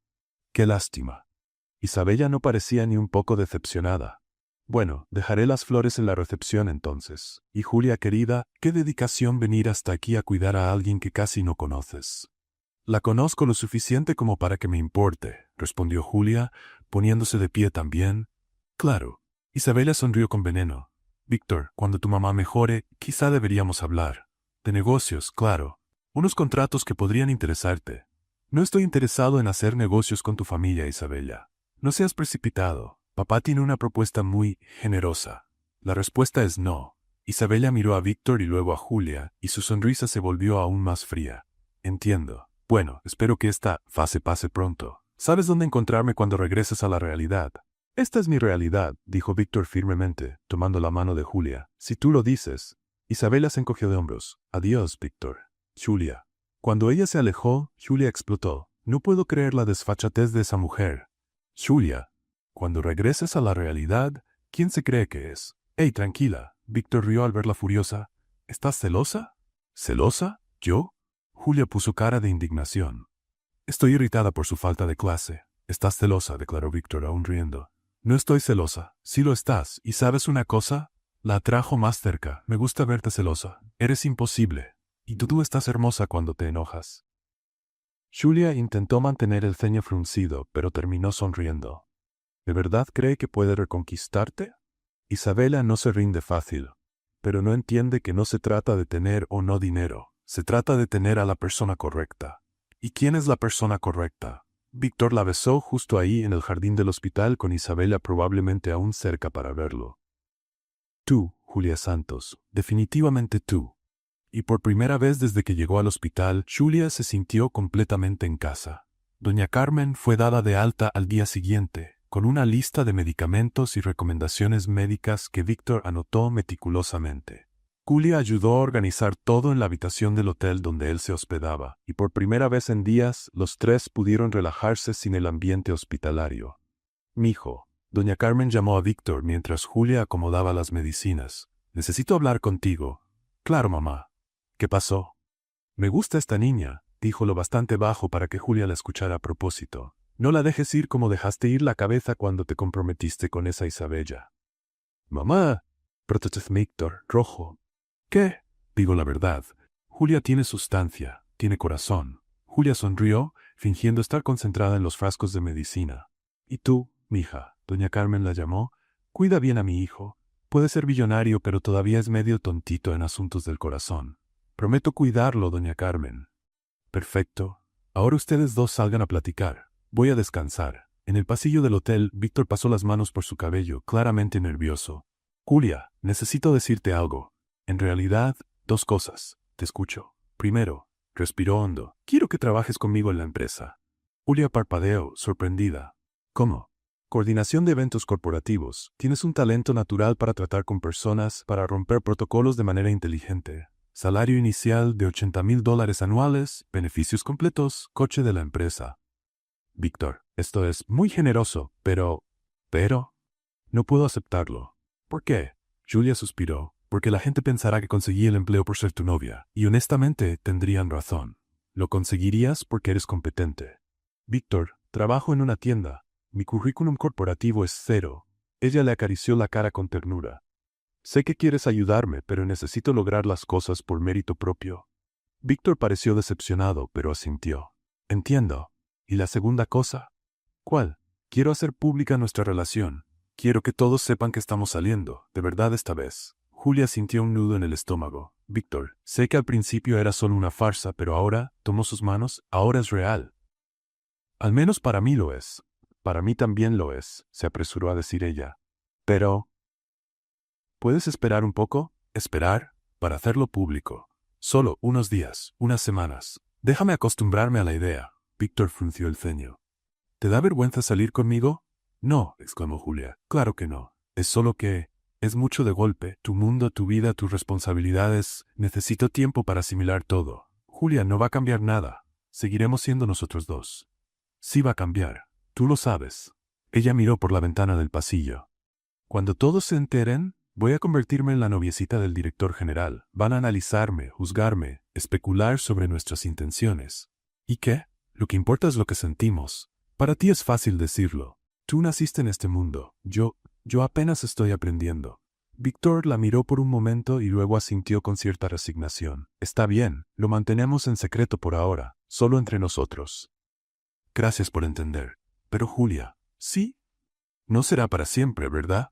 «Qué lástima». Isabella no parecía ni un poco decepcionada. «Bueno, dejaré las flores en la recepción entonces. Y Julia querida, qué dedicación venir hasta aquí a cuidar a alguien que casi no conoces». «La conozco lo suficiente como para que me importe», respondió Julia, poniéndose de pie también. «Claro». Isabella sonrió con veneno. «Víctor, cuando tu mamá mejore, quizá deberíamos hablar. De negocios, claro. Unos contratos que podrían interesarte. No estoy interesado en hacer negocios con tu familia, Isabella. No seas precipitado. Papá tiene una propuesta muy generosa». La respuesta es no. Isabella miró a Víctor y luego a Julia, y su sonrisa se volvió aún más fría. «Entiendo. Bueno, espero que esta fase pase pronto. ¿Sabes dónde encontrarme cuando regreses a la realidad?» «Esta es mi realidad», dijo Víctor firmemente, tomando la mano de Julia. «Si tú lo dices». Isabella se encogió de hombros. «Adiós, Víctor». «Julia». Cuando ella se alejó, Julia explotó. «No puedo creer la desfachatez de esa mujer». «Julia, cuando regreses a la realidad, ¿quién se cree que es?» «Hey, tranquila». Víctor rió al verla furiosa. «¿Estás celosa?» «¿Celosa? ¿Yo?» Julia puso cara de indignación. «Estoy irritada por su falta de clase». «Estás celosa», declaró Víctor aún riendo. «No estoy celosa. Sí lo estás. ¿Y sabes una cosa? La atrajo más cerca. Me gusta verte celosa. Eres imposible. Y tú estás hermosa cuando te enojas». Julia intentó mantener el ceño fruncido, pero terminó sonriendo. ¿De verdad cree que puede reconquistarte? Isabella no se rinde fácil, pero no entiende que no se trata de tener o no dinero. Se trata de tener a la persona correcta. ¿Y quién es la persona correcta? Víctor la besó justo ahí en el jardín del hospital con Isabella probablemente aún cerca para verlo. «Tú, Julia Santos, definitivamente tú». Y por primera vez desde que llegó al hospital, Julia se sintió completamente en casa. Doña Carmen fue dada de alta al día siguiente, con una lista de medicamentos y recomendaciones médicas que Víctor anotó meticulosamente. Julia ayudó a organizar todo en la habitación del hotel donde él se hospedaba, y por primera vez en días los tres pudieron relajarse sin el ambiente hospitalario. «Mijo», doña Carmen llamó a Víctor mientras Julia acomodaba las medicinas. «Necesito hablar contigo». «Claro, mamá». «¿Qué pasó?» «Me gusta esta niña», dijo lo bastante bajo para que Julia la escuchara a propósito. «No la dejes ir como dejaste ir la cabeza cuando te comprometiste con esa Isabella». «Mamá», protestó Víctor, rojo. «¿Qué?» «Digo la verdad. Julia tiene sustancia, tiene corazón». Julia sonrió, fingiendo estar concentrada en los frascos de medicina. «Y tú, mija», doña Carmen la llamó, «cuida bien a mi hijo. Puede ser billonario, pero todavía es medio tontito en asuntos del corazón. Prometo cuidarlo, doña Carmen». «Perfecto. Ahora ustedes dos salgan a platicar. Voy a descansar». En el pasillo del hotel, Víctor pasó las manos por su cabello, claramente nervioso. «Julia, necesito decirte algo. En realidad, dos cosas. Te escucho. Primero», respiró hondo, «quiero que trabajes conmigo en la empresa». Julia parpadeó, sorprendida. «¿Cómo?» «Coordinación de eventos corporativos. Tienes un talento natural para tratar con personas, para romper protocolos de manera inteligente. Salario inicial de $80,000 anuales, beneficios completos, coche de la empresa». «Víctor, esto es muy generoso, pero... no puedo aceptarlo». «¿Por qué?» Julia suspiró. «Porque la gente pensará que conseguí el empleo por ser tu novia, y honestamente tendrían razón. Lo conseguirías porque eres competente». «Víctor, trabajo en una tienda. Mi currículum corporativo es 0. Ella le acarició la cara con ternura. «Sé que quieres ayudarme, pero necesito lograr las cosas por mérito propio». Víctor pareció decepcionado, pero asintió. «Entiendo. ¿Y la segunda cosa?» «¿Cuál?» «Quiero hacer pública nuestra relación. Quiero que todos sepan que estamos saliendo, de verdad esta vez». Julia sintió un nudo en el estómago. «Víctor, sé que al principio era solo una farsa, pero ahora», tomó sus manos, «ahora es real». «Al menos para mí lo es». «Para mí también lo es», se apresuró a decir ella. «Pero...» «¿Puedes esperar un poco?» «Esperar, para hacerlo público. Solo unos días, unas semanas. Déjame acostumbrarme a la idea». Víctor frunció el ceño. «¿Te da vergüenza salir conmigo?» «No», exclamó Julia. «Claro que no. Es solo que... es mucho de golpe. Tu mundo, tu vida, tus responsabilidades. Necesito tiempo para asimilar todo». «Julia, no va a cambiar nada. Seguiremos siendo nosotros dos». «Sí va a cambiar. Tú lo sabes». Ella miró por la ventana del pasillo. Cuando todos se enteren, voy a convertirme en la noviecita del director general. Van a analizarme, juzgarme, especular sobre nuestras intenciones. ¿Y qué? Lo que importa es lo que sentimos. Para ti es fácil decirlo. Tú naciste en este mundo. Yo apenas estoy aprendiendo. Víctor la miró por un momento y luego asintió con cierta resignación. Está bien, lo mantenemos en secreto por ahora, solo entre nosotros. Gracias por entender. Pero Julia, ¿sí? No será para siempre, ¿verdad?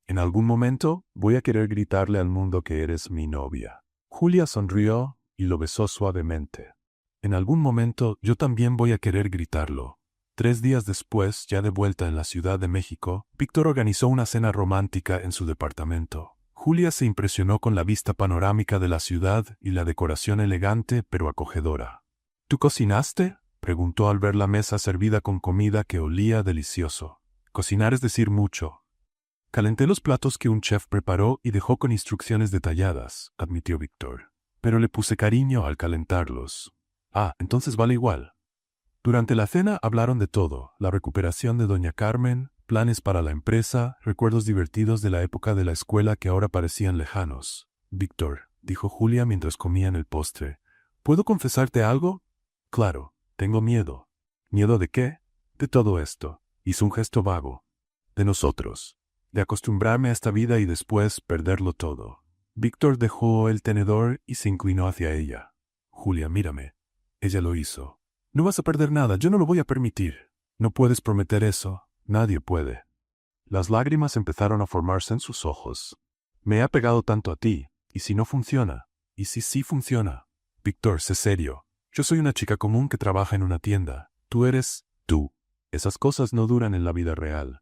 En algún momento voy a querer gritarle al mundo que eres mi novia. Julia sonrió y lo besó suavemente. En algún momento yo también voy a querer gritarlo. 3 días después, ya de vuelta en la Ciudad de México, Víctor organizó una cena romántica en su departamento. Julia se impresionó con la vista panorámica de la ciudad y la decoración elegante pero acogedora. ¿Tú cocinaste?, preguntó al ver la mesa servida con comida que olía delicioso. Cocinar es decir mucho. Calenté los platos que un chef preparó y dejó con instrucciones detalladas, admitió Víctor. Pero le puse cariño al calentarlos. Ah, entonces vale igual. Durante la cena hablaron de todo: la recuperación de doña Carmen, planes para la empresa, recuerdos divertidos de la época de la escuela que ahora parecían lejanos. Víctor, dijo Julia mientras comían el postre, ¿puedo confesarte algo? Claro, tengo miedo. ¿Miedo de qué? De todo esto. Hizo un gesto vago. De nosotros. De acostumbrarme a esta vida y después perderlo todo. Víctor dejó el tenedor y se inclinó hacia ella. Julia, mírame. Ella lo hizo. No vas a perder nada, yo no lo voy a permitir. No puedes prometer eso, nadie puede. Las lágrimas empezaron a formarse en sus ojos. Me he apegado tanto a ti, ¿y si no funciona? ¿Y si sí funciona? Víctor, sé serio. Yo soy una chica común que trabaja en una tienda. Tú eres tú. Esas cosas no duran en la vida real.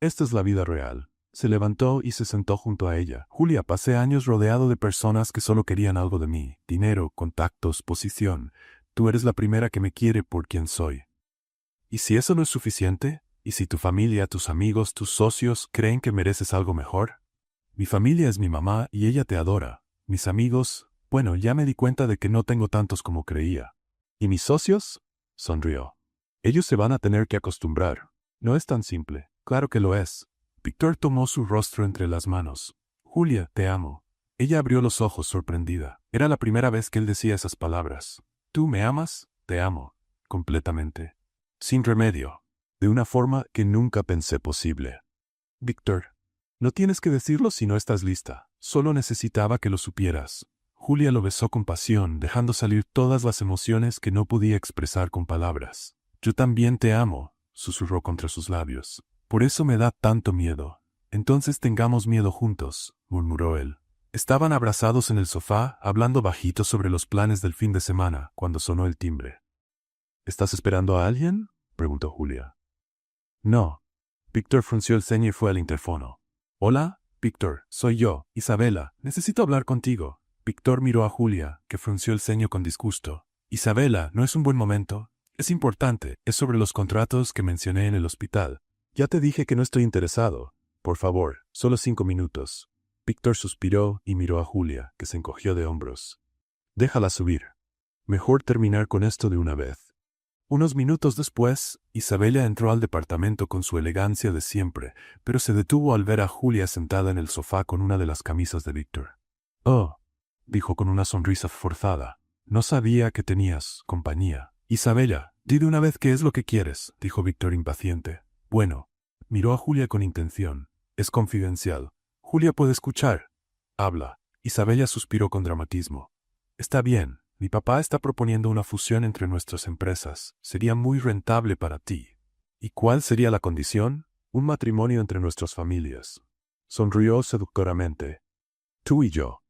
Esta es la vida real. Se levantó y se sentó junto a ella. Julia, pasé años rodeado de personas que solo querían algo de mí. Dinero, contactos, posición. Tú eres la primera que me quiere por quien soy. ¿Y si eso no es suficiente? ¿Y si tu familia, tus amigos, tus socios creen que mereces algo mejor? Mi familia es mi mamá y ella te adora. Mis amigos, bueno, ya me di cuenta de que no tengo tantos como creía. ¿Y mis socios? Sonrió. Ellos se van a tener que acostumbrar. No es tan simple. Claro que lo es. Víctor tomó su rostro entre las manos. Julia, te amo. Ella abrió los ojos sorprendida. Era la primera vez que él decía esas palabras. ¿Tú me amas? Te amo. Completamente. Sin remedio. De una forma que nunca pensé posible. Víctor, no tienes que decirlo si no estás lista. Solo necesitaba que lo supieras. Julia lo besó con pasión, dejando salir todas las emociones que no podía expresar con palabras. Yo también te amo, susurró contra sus labios. Por eso me da tanto miedo. Entonces tengamos miedo juntos, murmuró él. Estaban abrazados en el sofá, hablando bajito sobre los planes del fin de semana, cuando sonó el timbre. ¿Estás esperando a alguien?, preguntó Julia. No. Víctor frunció el ceño y fue al interfono. Hola, Víctor, soy yo, Isabela. Necesito hablar contigo. Víctor miró a Julia, que frunció el ceño con disgusto. Isabela, ¿no es un buen momento? Es importante, es sobre los contratos que mencioné en el hospital. Ya te dije que no estoy interesado. Por favor, solo 5 minutos. Víctor suspiró y miró a Julia, que se encogió de hombros. Déjala subir. Mejor terminar con esto de una vez. Unos minutos después, Isabela entró al departamento con su elegancia de siempre, pero se detuvo al ver a Julia sentada en el sofá con una de las camisas de Víctor. Oh, dijo con una sonrisa forzada. No sabía que tenías compañía. Isabela, di de una vez qué es lo que quieres, dijo Víctor impaciente. Bueno, miró a Julia con intención. Es confidencial. Julia puede escuchar. Habla. Isabela suspiró con dramatismo. Está bien. Mi papá está proponiendo una fusión entre nuestras empresas. Sería muy rentable para ti. ¿Y cuál sería la condición? Un matrimonio entre nuestras familias. Sonrió seductoramente. Tú y yo.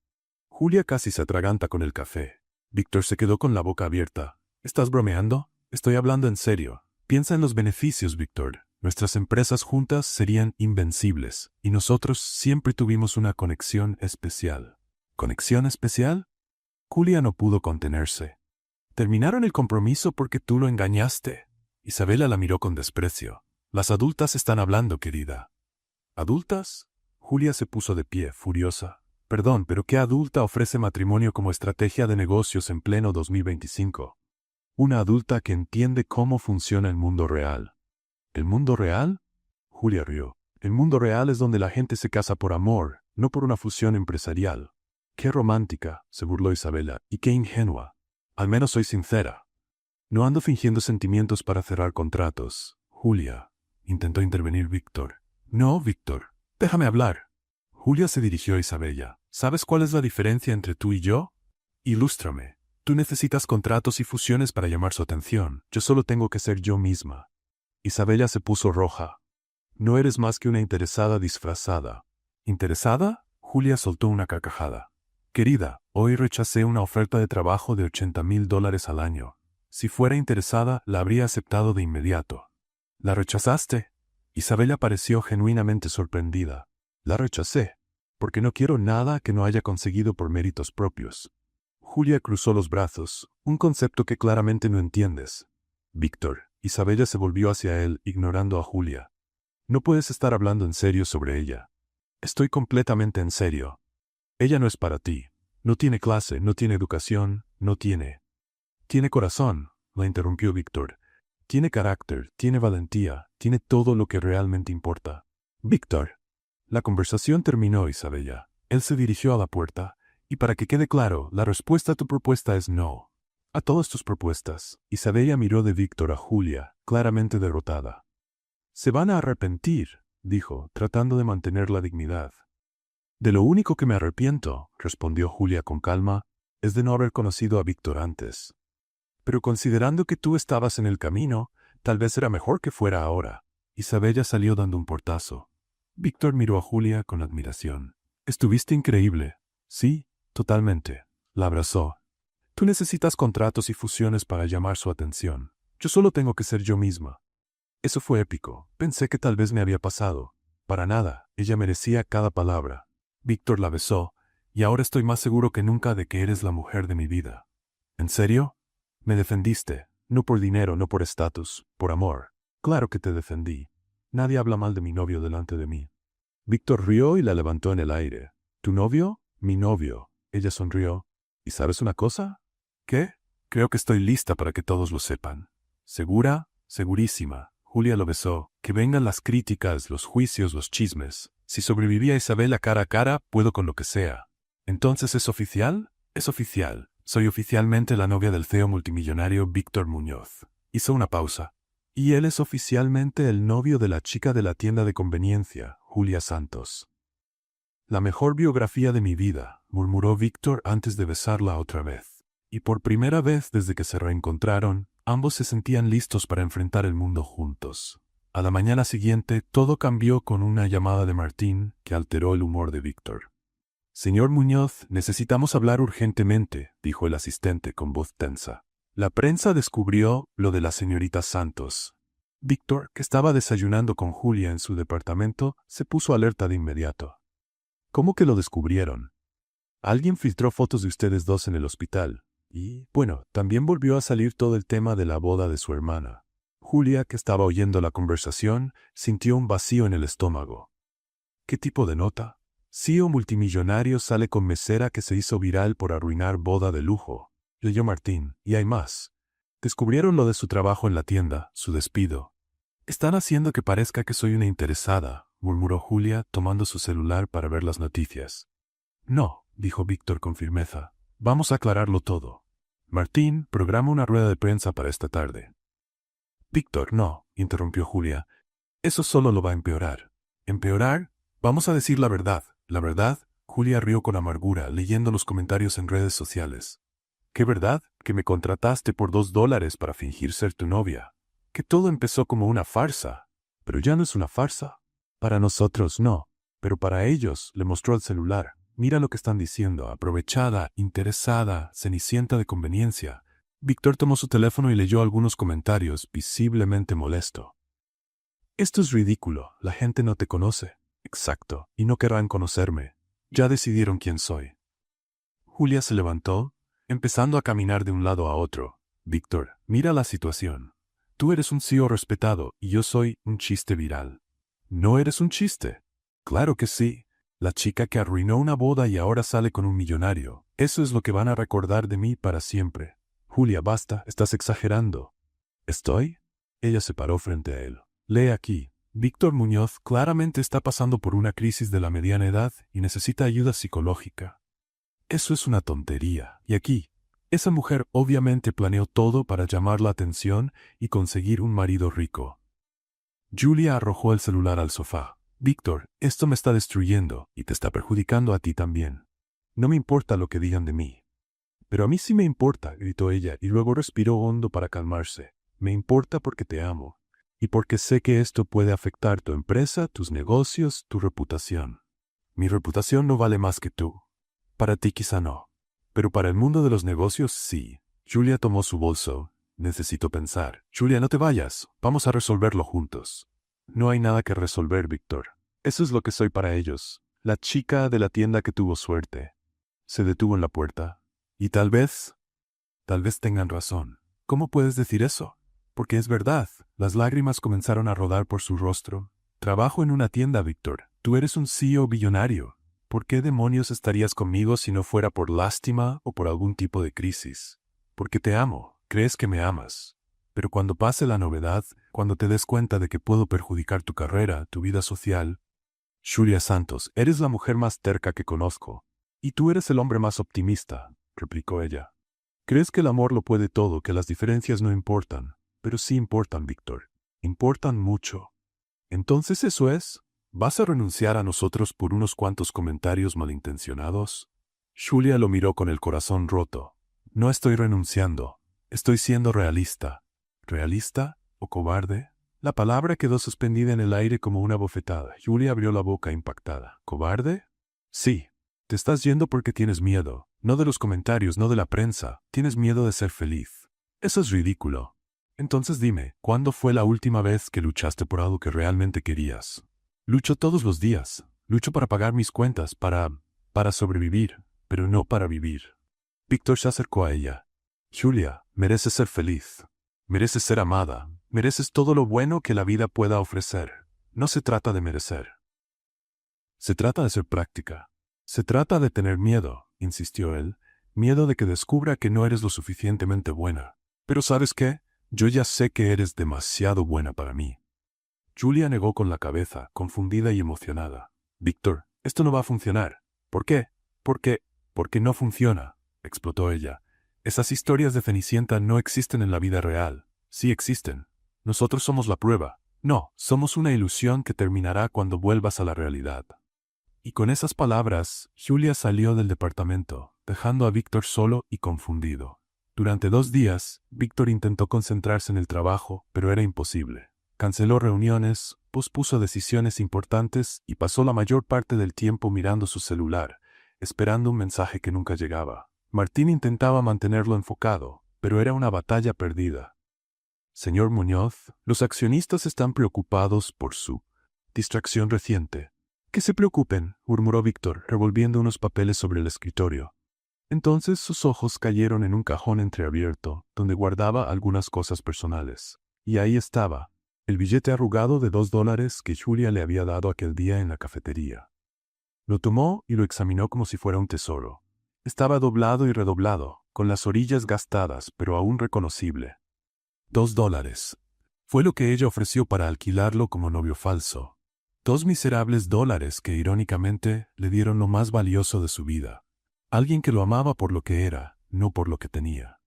Julia casi se atraganta con el café. Víctor se quedó con la boca abierta. ¿Estás bromeando? Estoy hablando en serio. Piensa en los beneficios, Víctor. Nuestras empresas juntas serían invencibles, y nosotros siempre tuvimos una conexión especial. ¿Conexión especial? Julia no pudo contenerse. Terminaron el compromiso porque tú lo engañaste. Isabela la miró con desprecio. Las adultas están hablando, querida. ¿Adultas? Julia se puso de pie, furiosa. Perdón, pero ¿qué adulta ofrece matrimonio como estrategia de negocios en pleno 2025? Una adulta que entiende cómo funciona el mundo real. ¿El mundo real? Julia rió. El mundo real es donde la gente se casa por amor, no por una fusión empresarial. Qué romántica, se burló Isabella, y qué ingenua. Al menos soy sincera. No ando fingiendo sentimientos para cerrar contratos. Julia, intentó intervenir Víctor. No, Víctor, déjame hablar. Julia se dirigió a Isabella. ¿Sabes cuál es la diferencia entre tú y yo? Ilústrame. Tú necesitas contratos y fusiones para llamar su atención. Yo solo tengo que ser yo misma. Isabella se puso roja. No eres más que una interesada disfrazada. ¿Interesada? Julia soltó una carcajada. Querida, hoy rechacé una oferta de trabajo de $80,000 al año. Si fuera interesada, la habría aceptado de inmediato. ¿La rechazaste? Isabella pareció genuinamente sorprendida. La rechacé, porque no quiero nada que no haya conseguido por méritos propios. Julia cruzó los brazos, un concepto que claramente no entiendes. Víctor, Isabella se volvió hacia él, ignorando a Julia. No puedes estar hablando en serio sobre ella. Estoy completamente en serio. Ella no es para ti. No tiene clase, no tiene educación, no tiene. Tiene corazón, la interrumpió Víctor. Tiene carácter, tiene valentía, tiene todo lo que realmente importa. Víctor. La conversación terminó, Isabella. Él se dirigió a la puerta, y para que quede claro, la respuesta a tu propuesta es no. A todas tus propuestas. Isabella miró de Víctor a Julia, claramente derrotada. Se van a arrepentir, dijo, tratando de mantener la dignidad. De lo único que me arrepiento, respondió Julia con calma, es de no haber conocido a Víctor antes. Pero considerando que tú estabas en el camino, tal vez era mejor que fuera ahora. Isabella salió dando un portazo. Víctor miró a Julia con admiración. Estuviste increíble. Sí, totalmente. La abrazó. Tú necesitas contratos y fusiones para llamar su atención. Yo solo tengo que ser yo misma. Eso fue épico. Pensé que tal vez me había pasado. Para nada, ella merecía cada palabra. Víctor la besó, y ahora estoy más seguro que nunca de que eres la mujer de mi vida. ¿En serio? Me defendiste, no por dinero, no por estatus, por amor. Claro que te defendí. Nadie habla mal de mi novio delante de mí. Víctor rió y la levantó en el aire. ¿Tu novio? Mi novio. Ella sonrió. ¿Y sabes una cosa? ¿Qué? Creo que estoy lista para que todos lo sepan. ¿Segura? Segurísima. Julia lo besó. Que vengan las críticas, los juicios, los chismes. Si sobreviví a Isabella cara a cara, puedo con lo que sea. ¿Entonces es oficial? Es oficial. Soy oficialmente la novia del CEO multimillonario Víctor Muñoz. Hizo una pausa. Y él es oficialmente el novio de la chica de la tienda de conveniencia, Julia Santos. La mejor biografía de mi vida, murmuró Víctor antes de besarla otra vez. Y por primera vez desde que se reencontraron, ambos se sentían listos para enfrentar el mundo juntos. A la mañana siguiente, todo cambió con una llamada de Martín que alteró el humor de Víctor. Señor Muñoz, necesitamos hablar urgentemente, dijo el asistente con voz tensa. La prensa descubrió lo de la señorita Santos. Víctor, que estaba desayunando con Julia en su departamento, se puso alerta de inmediato. ¿Cómo que lo descubrieron? Alguien filtró fotos de ustedes dos en el hospital. Y, bueno, también volvió a salir todo el tema de la boda de su hermana. Julia, que estaba oyendo la conversación, sintió un vacío en el estómago. ¿Qué tipo de nota? CEO multimillonario sale con mesera que se hizo viral por arruinar boda de lujo. Leyó Martín, y hay más. Descubrieron lo de su trabajo en la tienda, su despido. Están haciendo que parezca que soy una interesada, murmuró Julia, tomando su celular para ver las noticias. No, dijo Víctor con firmeza. Vamos a aclararlo todo. Martín, programa una rueda de prensa para esta tarde. Víctor, no, interrumpió Julia. Eso solo lo va a empeorar. ¿Empeorar? Vamos a decir la verdad. ¿La verdad? Julia rió con amargura, leyendo los comentarios en redes sociales. ¿Qué verdad? Que me contrataste por $2 para fingir ser tu novia. Que todo empezó como una farsa. Pero ya no es una farsa. Para nosotros no, pero para ellos, le mostró el celular. Mira lo que están diciendo, aprovechada, interesada, cenicienta de conveniencia. Víctor tomó su teléfono y leyó algunos comentarios, visiblemente molesto. Esto es ridículo, la gente no te conoce. Exacto, y no querrán conocerme. Ya decidieron quién soy. Julia se levantó, empezando a caminar de un lado a otro. Víctor, mira la situación. Tú eres un CEO respetado y yo soy un chiste viral. ¿No eres un chiste? Claro que sí. La chica que arruinó una boda y ahora sale con un millonario. Eso es lo que van a recordar de mí para siempre. Julia, basta, estás exagerando. ¿Estoy? Ella se paró frente a él. Lee aquí. Víctor Muñoz claramente está pasando por una crisis de la mediana edad y necesita ayuda psicológica. Eso es una tontería. Y aquí, esa mujer obviamente planeó todo para llamar la atención y conseguir un marido rico. Julia arrojó el celular al sofá. Víctor, esto me está destruyendo y te está perjudicando a ti también. No me importa lo que digan de mí. Pero a mí sí me importa, gritó ella y luego respiró hondo para calmarse. Me importa porque te amo. Y porque sé que esto puede afectar tu empresa, tus negocios, tu reputación. Mi reputación no vale más que tú. Para ti quizá no. Pero para el mundo de los negocios sí. Julia tomó su bolso. Necesito pensar. Julia, no te vayas. Vamos a resolverlo juntos. No hay nada que resolver, Víctor. Eso es lo que soy para ellos. La chica de la tienda que tuvo suerte. Se detuvo en la puerta. Y tal vez tengan razón. ¿Cómo puedes decir eso? Porque es verdad. Las lágrimas comenzaron a rodar por su rostro. Trabajo en una tienda, Víctor. Tú eres un CEO billonario. ¿Por qué demonios estarías conmigo si no fuera por lástima o por algún tipo de crisis? Porque te amo, crees que me amas. Pero cuando pase la novedad, cuando te des cuenta de que puedo perjudicar tu carrera, tu vida social... Julia Santos, eres la mujer más terca que conozco. Y tú eres el hombre más optimista, replicó ella. Crees que el amor lo puede todo, que las diferencias no importan. Pero sí importan, Víctor. Importan mucho. Entonces eso es... ¿Vas a renunciar a nosotros por unos cuantos comentarios malintencionados? Julia lo miró con el corazón roto. No estoy renunciando. Estoy siendo realista. ¿Realista o cobarde? La palabra quedó suspendida en el aire como una bofetada. Julia abrió la boca impactada. ¿Cobarde? Sí. Te estás yendo porque tienes miedo. No de los comentarios, no de la prensa. Tienes miedo de ser feliz. Eso es ridículo. Entonces dime, ¿cuándo fue la última vez que luchaste por algo que realmente querías? Lucho todos los días. Lucho para pagar mis cuentas, para sobrevivir, pero no para vivir. Víctor se acercó a ella. Julia, mereces ser feliz. Mereces ser amada. Mereces todo lo bueno que la vida pueda ofrecer. No se trata de merecer. Se trata de ser práctica. Se trata de tener miedo, insistió él. Miedo de que descubra que no eres lo suficientemente buena. Pero ¿sabes qué? Yo ya sé que eres demasiado buena para mí. Julia negó con la cabeza, confundida y emocionada. Víctor, esto no va a funcionar. ¿Por qué? Porque no funciona, explotó ella. Esas historias de Cenicienta no existen en la vida real. Sí existen. Nosotros somos la prueba. No, somos una ilusión que terminará cuando vuelvas a la realidad. Y con esas palabras, Julia salió del departamento, dejando a Víctor solo y confundido. Durante 2 días, Víctor intentó concentrarse en el trabajo, pero era imposible. Canceló reuniones, pospuso decisiones importantes y pasó la mayor parte del tiempo mirando su celular, esperando un mensaje que nunca llegaba. Martín intentaba mantenerlo enfocado, pero era una batalla perdida. Señor Muñoz, los accionistas están preocupados por su distracción reciente. Que se preocupen, murmuró Víctor, revolviendo unos papeles sobre el escritorio. Entonces sus ojos cayeron en un cajón entreabierto, donde guardaba algunas cosas personales. Y ahí estaba, el billete arrugado de $2 que Julia le había dado aquel día en la cafetería. Lo tomó y lo examinó como si fuera un tesoro. Estaba doblado y redoblado, con las orillas gastadas, pero aún reconocible. $2. Fue lo que ella ofreció para alquilarlo como novio falso. 2 miserables dólares que irónicamente le dieron lo más valioso de su vida. Alguien que lo amaba por lo que era, no por lo que tenía.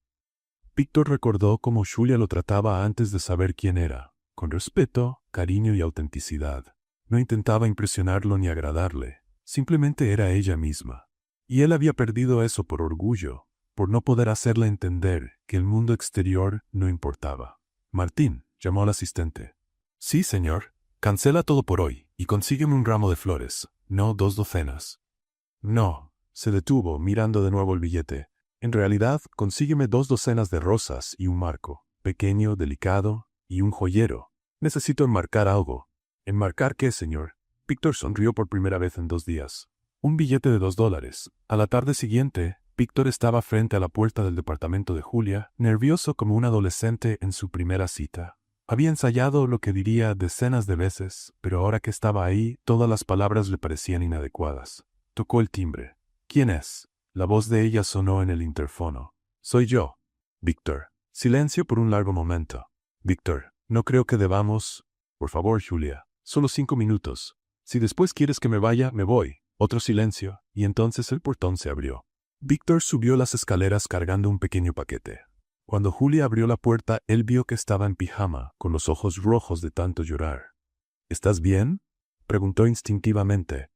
Víctor recordó cómo Julia lo trataba antes de saber quién era, con respeto, cariño y autenticidad. No intentaba impresionarlo ni agradarle, simplemente era ella misma. Y él había perdido eso por orgullo, por no poder hacerle entender que el mundo exterior no importaba. Martín, llamó al asistente. Sí, señor. Cancela todo por hoy y consígueme un ramo de flores, no 2 docenas. No, se detuvo mirando de nuevo el billete. En realidad, consígueme 2 docenas de rosas y un marco, pequeño, delicado, y un joyero. Necesito enmarcar algo. ¿Enmarcar qué, señor? Víctor sonrió por primera vez en 2 días. Un billete de $2. A la tarde siguiente, Víctor estaba frente a la puerta del departamento de Julia, nervioso como un adolescente en su primera cita. Había ensayado lo que diría decenas de veces, pero ahora que estaba ahí, todas las palabras le parecían inadecuadas. Tocó el timbre. ¿Quién es? La voz de ella sonó en el interfono. Soy yo, Víctor. Silencio por un largo momento. Víctor, no creo que debamos... Por favor, Julia. Solo 5 minutos. Si después quieres que me vaya, me voy. Otro silencio, y entonces el portón se abrió. Víctor subió las escaleras cargando un pequeño paquete. Cuando Julia abrió la puerta, él vio que estaba en pijama, con los ojos rojos de tanto llorar. ¿Estás bien?, preguntó instintivamente.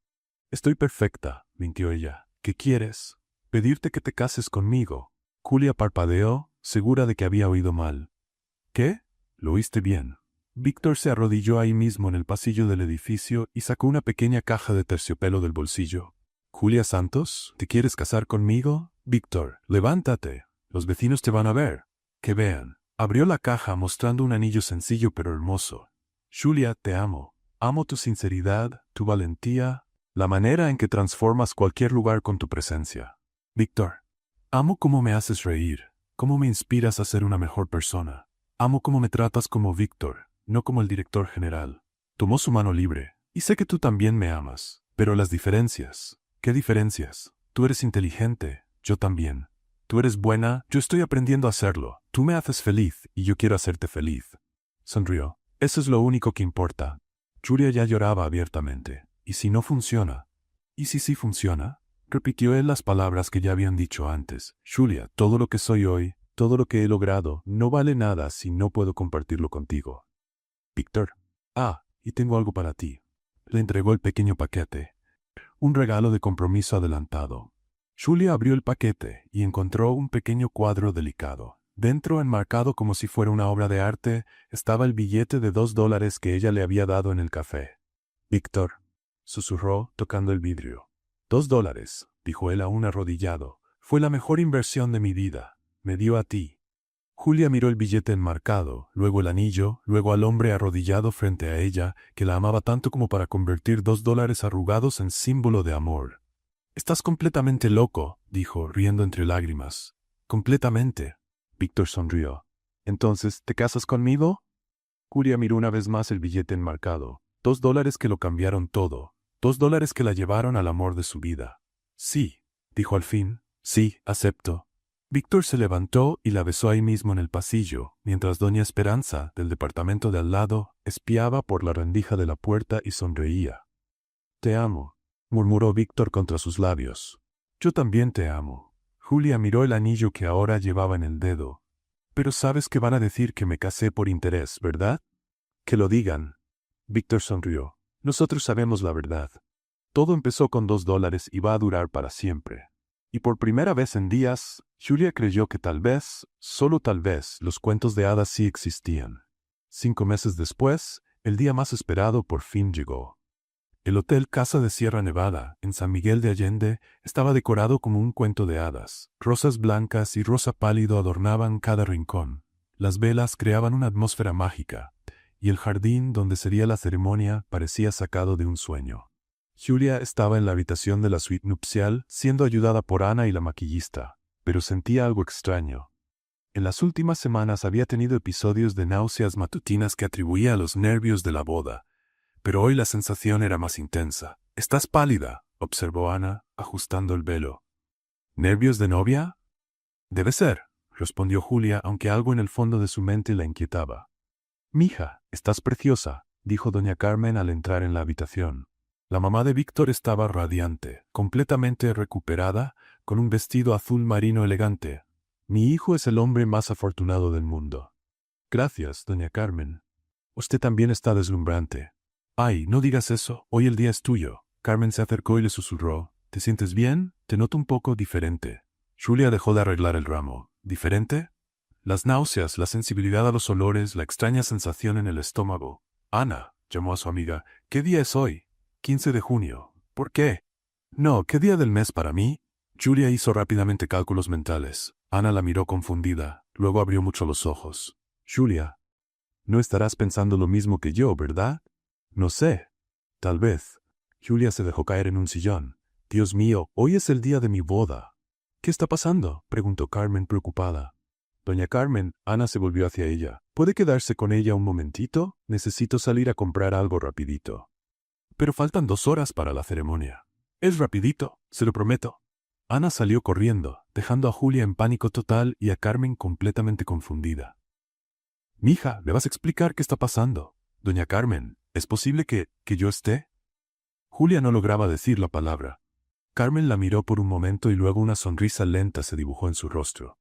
Estoy perfecta, mintió ella. ¿Qué quieres? Pedirte que te cases conmigo. Julia parpadeó, segura de que había oído mal. ¿Qué? Lo oíste bien. Víctor se arrodilló ahí mismo en el pasillo del edificio y sacó una pequeña caja de terciopelo del bolsillo. «Julia Santos, ¿te quieres casar conmigo? Víctor, levántate. Los vecinos te van a ver. Que vean». Abrió la caja mostrando un anillo sencillo pero hermoso. «Julia, te amo. Amo tu sinceridad, tu valentía, la manera en que transformas cualquier lugar con tu presencia. Víctor, amo cómo me haces reír, cómo me inspiras a ser una mejor persona. Amo cómo me tratas como Víctor, no como el director general». Tomó su mano libre. «Y sé que tú también me amas. Pero las diferencias. ¿Qué diferencias? Tú eres inteligente, yo también. Tú eres buena, yo estoy aprendiendo a hacerlo. Tú me haces feliz y yo quiero hacerte feliz». Sonrió. «Eso es lo único que importa». Julia ya lloraba abiertamente. «¿Y si no funciona?» «¿Y si sí funciona?» Repitió él las palabras que ya habían dicho antes. «Julia, todo lo que soy hoy, todo lo que he logrado, no vale nada si no puedo compartirlo contigo». «Víctor. Y tengo algo para ti». Le entregó el pequeño paquete. Un regalo de compromiso adelantado. Julia abrió el paquete y encontró un pequeño cuadro delicado. Dentro, enmarcado como si fuera una obra de arte, estaba el billete de $2 que ella le había dado en el café. «Víctor», susurró, tocando el vidrio. $2, dijo él aún arrodillado. «Fue la mejor inversión de mi vida. Me dio a ti». Julia miró el billete enmarcado, luego el anillo, luego al hombre arrodillado frente a ella, que la amaba tanto como para convertir $2 arrugados en símbolo de amor. «Estás completamente loco», dijo, riendo entre lágrimas. «Completamente». Víctor sonrió. «¿Entonces, te casas conmigo?» Julia miró una vez más el billete enmarcado. $2 que lo cambiaron todo. $2 que la llevaron al amor de su vida. «Sí», dijo al fin. «Sí, acepto». Víctor se levantó y la besó ahí mismo en el pasillo, mientras doña Esperanza, del departamento de al lado, espiaba por la rendija de la puerta y sonreía. «Te amo», murmuró Víctor contra sus labios. «Yo también te amo». Julia miró el anillo que ahora llevaba en el dedo. «Pero sabes que van a decir que me casé por interés, ¿verdad?» «Que lo digan». Víctor sonrió. «Nosotros sabemos la verdad. Todo empezó con $2 y va a durar para siempre». Y por primera vez en días, Julia creyó que tal vez, solo tal vez, los cuentos de hadas sí existían. 5 meses después, el día más esperado por fin llegó. El Hotel Casa de Sierra Nevada, en San Miguel de Allende, estaba decorado como un cuento de hadas. Rosas blancas y rosa pálido adornaban cada rincón. Las velas creaban una atmósfera mágica, y el jardín donde sería la ceremonia parecía sacado de un sueño. Julia estaba en la habitación de la suite nupcial, siendo ayudada por Ana y la maquillista, pero sentía algo extraño. En las últimas semanas había tenido episodios de náuseas matutinas que atribuía a los nervios de la boda, pero hoy la sensación era más intensa. «Estás pálida», observó Ana, ajustando el velo. «¿Nervios de novia?» «Debe ser», respondió Julia, aunque algo en el fondo de su mente la inquietaba. «Mija, estás preciosa», dijo doña Carmen al entrar en la habitación. La mamá de Víctor estaba radiante, completamente recuperada, con un vestido azul marino elegante. «Mi hijo es el hombre más afortunado del mundo». «Gracias, doña Carmen. Usted también está deslumbrante». «Ay, no digas eso, hoy el día es tuyo». Carmen se acercó y le susurró. «¿Te sientes bien? Te noto un poco diferente». Julia dejó de arreglar el ramo. «¿Diferente?» «Las náuseas, la sensibilidad a los olores, la extraña sensación en el estómago». «Ana», llamó a su amiga, «¿qué día es hoy?» 15 de junio. ¿Por qué? No, ¿qué día del mes para mí? Julia hizo rápidamente cálculos mentales. Ana la miró confundida, luego abrió mucho los ojos. Julia, no estarás pensando lo mismo que yo, ¿verdad? No sé. Tal vez. Julia se dejó caer en un sillón. Dios mío, hoy es el día de mi boda. ¿Qué está pasando?, preguntó Carmen preocupada. Doña Carmen, Ana se volvió hacia ella. ¿Puede quedarse con ella un momentito? Necesito salir a comprar algo rapidito. Pero faltan 2 horas para la ceremonia. Es rapidito, se lo prometo. Ana salió corriendo, dejando a Julia en pánico total y a Carmen completamente confundida. «Mija, ¿le vas a explicar qué está pasando?» «Doña Carmen, ¿Es posible que yo esté? Julia no lograba decir la palabra. Carmen la miró por un momento y luego una sonrisa lenta se dibujó en su rostro.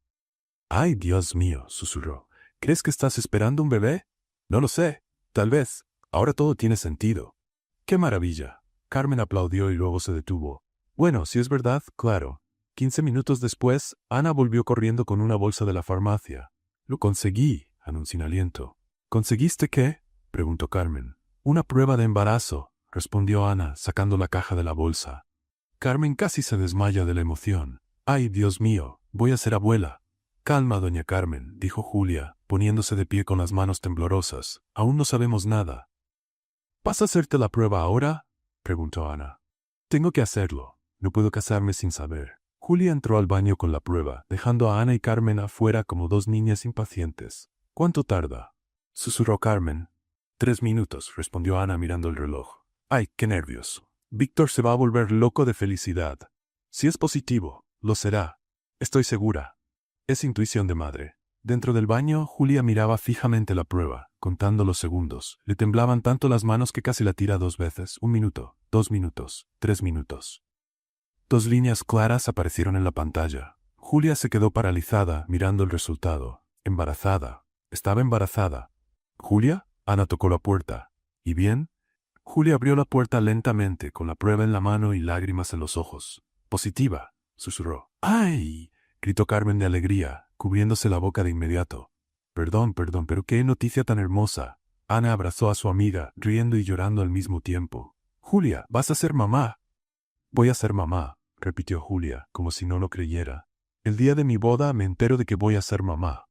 «Ay, Dios mío», susurró. «¿Crees que estás esperando un bebé?» «No lo sé. Tal vez. Ahora todo tiene sentido». «¡Qué maravilla!». Carmen aplaudió y luego se detuvo. «Bueno, si es verdad, claro». 15 minutos después, Ana volvió corriendo con una bolsa de la farmacia. «Lo conseguí», anunció sin aliento. «¿Conseguiste qué?», preguntó Carmen. «Una prueba de embarazo», respondió Ana, sacando la caja de la bolsa. Carmen casi se desmaya de la emoción. «Ay, Dios mío, voy a ser abuela». «Calma, doña Carmen», dijo Julia, poniéndose de pie con las manos temblorosas. «Aún no sabemos nada». «¿Vas a hacerte la prueba ahora?», preguntó Ana. «Tengo que hacerlo. No puedo casarme sin saber». Julia entró al baño con la prueba, dejando a Ana y Carmen afuera como dos niñas impacientes. «¿Cuánto tarda?», susurró Carmen. 3 minutos, respondió Ana mirando el reloj. «Ay, qué nervios. Víctor se va a volver loco de felicidad. Si es positivo, lo será. Estoy segura». Es intuición de madre. Dentro del baño, Julia miraba fijamente la prueba, contando los segundos. Le temblaban tanto las manos que casi la tira 2 veces. 1 minuto, 2 minutos, 3 minutos. 2 líneas claras aparecieron en la pantalla. Julia se quedó paralizada mirando el resultado. Embarazada. Estaba embarazada. «¿Julia?». Ana tocó la puerta. «¿Y bien?». Julia abrió la puerta lentamente, con la prueba en la mano y lágrimas en los ojos. «Positiva», susurró. «¡Ay!», gritó Carmen de alegría, cubriéndose la boca de inmediato. Perdón, pero qué noticia tan hermosa». Ana abrazó a su amiga, riendo y llorando al mismo tiempo. «Julia, vas a ser mamá». «Voy a ser mamá», repitió Julia, como si no lo creyera. «El día de mi boda me entero de que voy a ser mamá».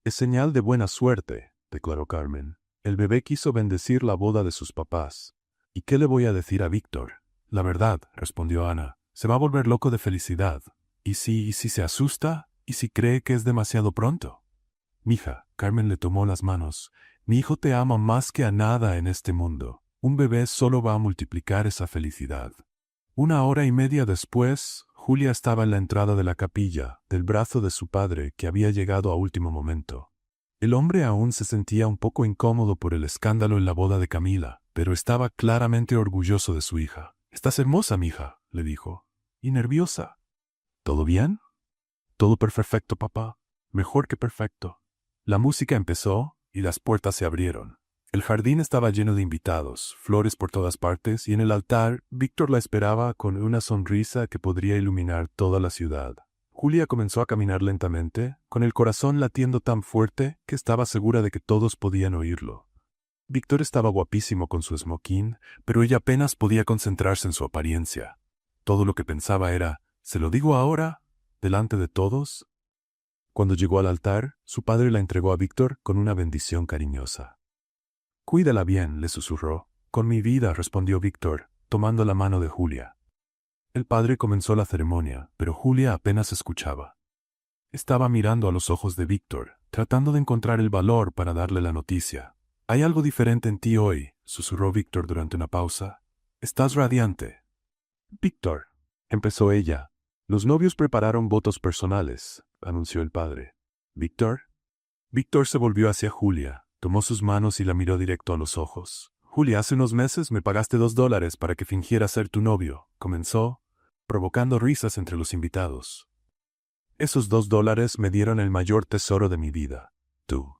«Es señal de buena suerte», declaró Carmen. «El bebé quiso bendecir la boda de sus papás». «¿Y qué le voy a decir a Víctor?». «La verdad», respondió Ana, «se va a volver loco de felicidad». ¿Y si se asusta? ¿Y si cree que es demasiado pronto?». «Mija», Carmen le tomó las manos, «mi hijo te ama más que a nada en este mundo. Un bebé solo va a multiplicar esa felicidad». 1 hora y media después, Julia estaba en la entrada de la capilla, del brazo de su padre, que había llegado a último momento. El hombre aún se sentía un poco incómodo por el escándalo en la boda de Camila, pero estaba claramente orgulloso de su hija. «Estás hermosa, mija», le dijo. «Y nerviosa». «¿Todo bien?». «Todo perfecto, papá. Mejor que perfecto». La música empezó y las puertas se abrieron. El jardín estaba lleno de invitados, flores por todas partes, y en el altar Víctor la esperaba con una sonrisa que podría iluminar toda la ciudad. Julia comenzó a caminar lentamente, con el corazón latiendo tan fuerte que estaba segura de que todos podían oírlo. Víctor estaba guapísimo con su smoking, pero ella apenas podía concentrarse en su apariencia. Todo lo que pensaba era, «¿Se lo digo ahora? ¿Delante de todos?». Cuando llegó al altar, su padre la entregó a Víctor con una bendición cariñosa. «Cuídala bien», le susurró. «Con mi vida», respondió Víctor, tomando la mano de Julia. El padre comenzó la ceremonia, pero Julia apenas escuchaba. Estaba mirando a los ojos de Víctor, tratando de encontrar el valor para darle la noticia. «Hay algo diferente en ti hoy», susurró Víctor durante una pausa. «Estás radiante». «Víctor», empezó ella. «Los novios prepararon votos personales», anunció el padre. «¿Víctor?». Víctor se volvió hacia Julia, tomó sus manos y la miró directo a los ojos. «Julia, hace unos meses me pagaste $2 para que fingiera ser tu novio», comenzó, provocando risas entre los invitados. «Esos $2 me dieron el mayor tesoro de mi vida, tú».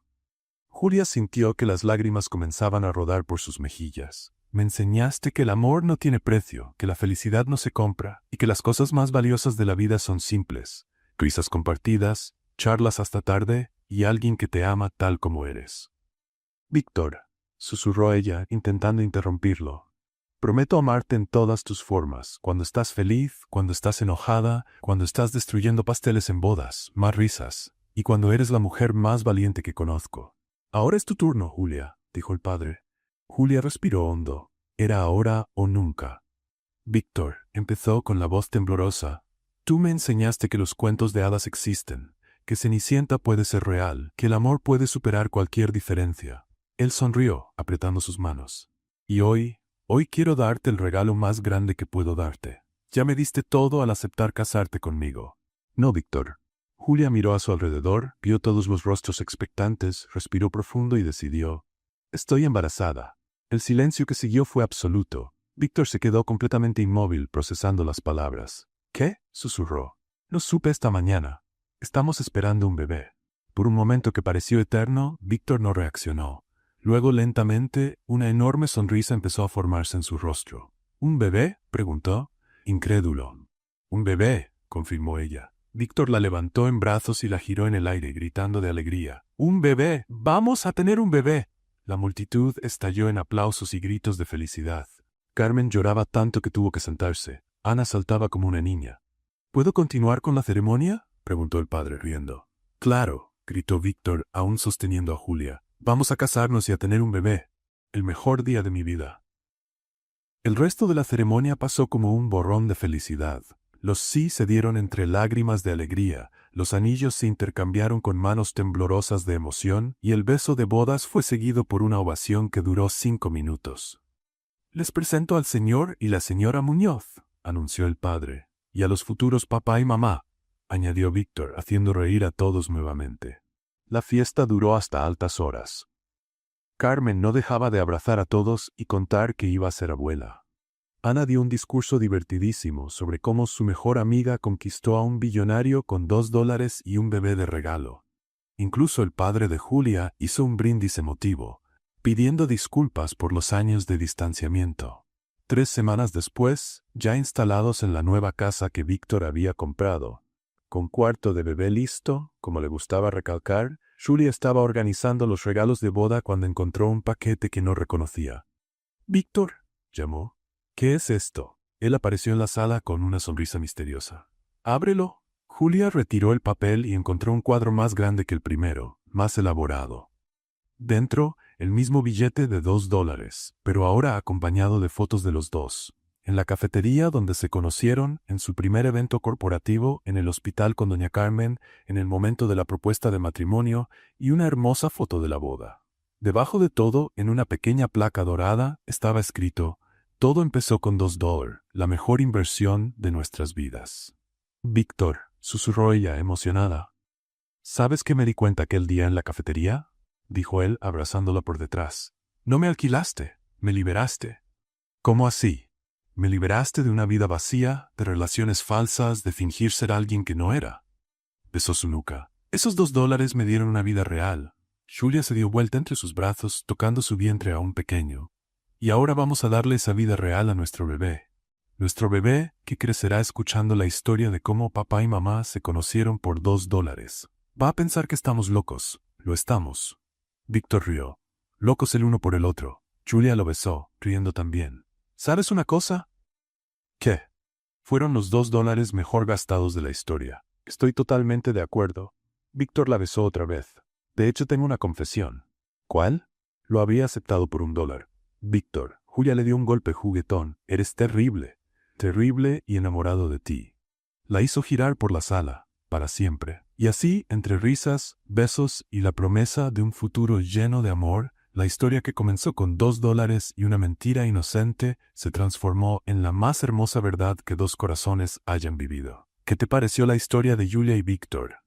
Julia sintió que las lágrimas comenzaban a rodar por sus mejillas. «Me enseñaste que el amor no tiene precio, que la felicidad no se compra y que las cosas más valiosas de la vida son simples. Risas compartidas, charlas hasta tarde y alguien que te ama tal como eres». «Víctor», susurró ella, intentando interrumpirlo. «Prometo amarte en todas tus formas, cuando estás feliz, cuando estás enojada, cuando estás destruyendo pasteles en bodas, más risas, y cuando eres la mujer más valiente que conozco». «Ahora es tu turno, Julia», dijo el padre. Julia respiró hondo. Era ahora o nunca. «Víctor», empezó con la voz temblorosa, «tú me enseñaste que los cuentos de hadas existen, que Cenicienta puede ser real, que el amor puede superar cualquier diferencia». Él sonrió, apretando sus manos. «Y hoy quiero darte el regalo más grande que puedo darte. Ya me diste todo al aceptar casarte conmigo». «No, Víctor». Julia miró a su alrededor, vio todos los rostros expectantes, respiró profundo y decidió. «Estoy embarazada». El silencio que siguió fue absoluto. Víctor se quedó completamente inmóvil procesando las palabras. ¿Qué? Susurró. Lo supe esta mañana. Estamos esperando un bebé. Por un momento que pareció eterno, Víctor no reaccionó. Luego, lentamente, una enorme sonrisa empezó a formarse en su rostro. ¿Un bebé?, preguntó, incrédulo. «Un bebé», confirmó ella. Víctor la levantó en brazos y la giró en el aire, gritando de alegría. «¡Un bebé! ¡Vamos a tener un bebé!». La multitud estalló en aplausos y gritos de felicidad. Carmen lloraba tanto que tuvo que sentarse. Ana saltaba como una niña. «¿Puedo continuar con la ceremonia?», preguntó el padre riendo. «Claro», gritó Víctor, aún sosteniendo a Julia. «Vamos a casarnos y a tener un bebé. El mejor día de mi vida». El resto de la ceremonia pasó como un borrón de felicidad. Los sí se dieron entre lágrimas de alegría, los anillos se intercambiaron con manos temblorosas de emoción y el beso de bodas fue seguido por una ovación que duró 5 minutos. «Les presento al señor y la señora Muñoz», anunció el padre, «y a los futuros papá y mamá», añadió Víctor, haciendo reír a todos nuevamente. La fiesta duró hasta altas horas. Carmen no dejaba de abrazar a todos y contar que iba a ser abuela. Ana dio un discurso divertidísimo sobre cómo su mejor amiga conquistó a un billonario con $2 y un bebé de regalo. Incluso el padre de Julia hizo un brindis emotivo, pidiendo disculpas por los años de distanciamiento. 3 semanas después, ya instalados en la nueva casa que Víctor había comprado, con cuarto de bebé listo, como le gustaba recalcar, Julia estaba organizando los regalos de boda cuando encontró un paquete que no reconocía. «Víctor», llamó. «¿Qué es esto?». Él apareció en la sala con una sonrisa misteriosa. «Ábrelo». Julia retiró el papel y encontró un cuadro más grande que el primero, más elaborado. Dentro, el mismo billete de $2, pero ahora acompañado de fotos de los dos. En la cafetería donde se conocieron, en su primer evento corporativo, en el hospital con doña Carmen, en el momento de la propuesta de matrimonio y una hermosa foto de la boda. Debajo de todo, en una pequeña placa dorada, estaba escrito: «Todo empezó con $2, la mejor inversión de nuestras vidas». «Víctor», susurró ella, emocionada. «¿Sabes qué me di cuenta aquel día en la cafetería?», dijo él, abrazándola por detrás. «No me alquilaste, me liberaste». «¿Cómo así?». «Me liberaste de una vida vacía, de relaciones falsas, de fingir ser alguien que no era». Besó su nuca. «Esos $2 me dieron una vida real». Julia se dio vuelta entre sus brazos, tocando su vientre aún pequeño. «Y ahora vamos a darle esa vida real a nuestro bebé. Nuestro bebé que crecerá escuchando la historia de cómo papá y mamá se conocieron por $2. Va a pensar que estamos locos. Lo estamos». Víctor rió. Locos el uno por el otro. Julia lo besó, riendo también. «¿Sabes una cosa?». «¿Qué?». «Fueron los $2 mejor gastados de la historia». «Estoy totalmente de acuerdo». Víctor la besó otra vez. «De hecho, tengo una confesión». «¿Cuál?». «Lo habría aceptado por $1». «Víctor», Julia le dio un golpe juguetón, «eres terrible, terrible y enamorado de ti». La hizo girar por la sala, para siempre. Y así, entre risas, besos y la promesa de un futuro lleno de amor, la historia que comenzó con $2 y una mentira inocente se transformó en la más hermosa verdad que 2 corazones hayan vivido. ¿Qué te pareció la historia de Julia y Víctor?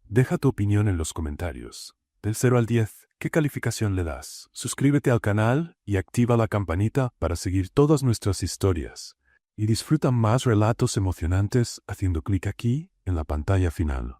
Deja tu opinión en los comentarios. Del 0 al 10, ¿qué calificación le das? Suscríbete al canal y activa la campanita para seguir todas nuestras historias. Y disfruta más relatos emocionantes haciendo clic aquí en la pantalla final.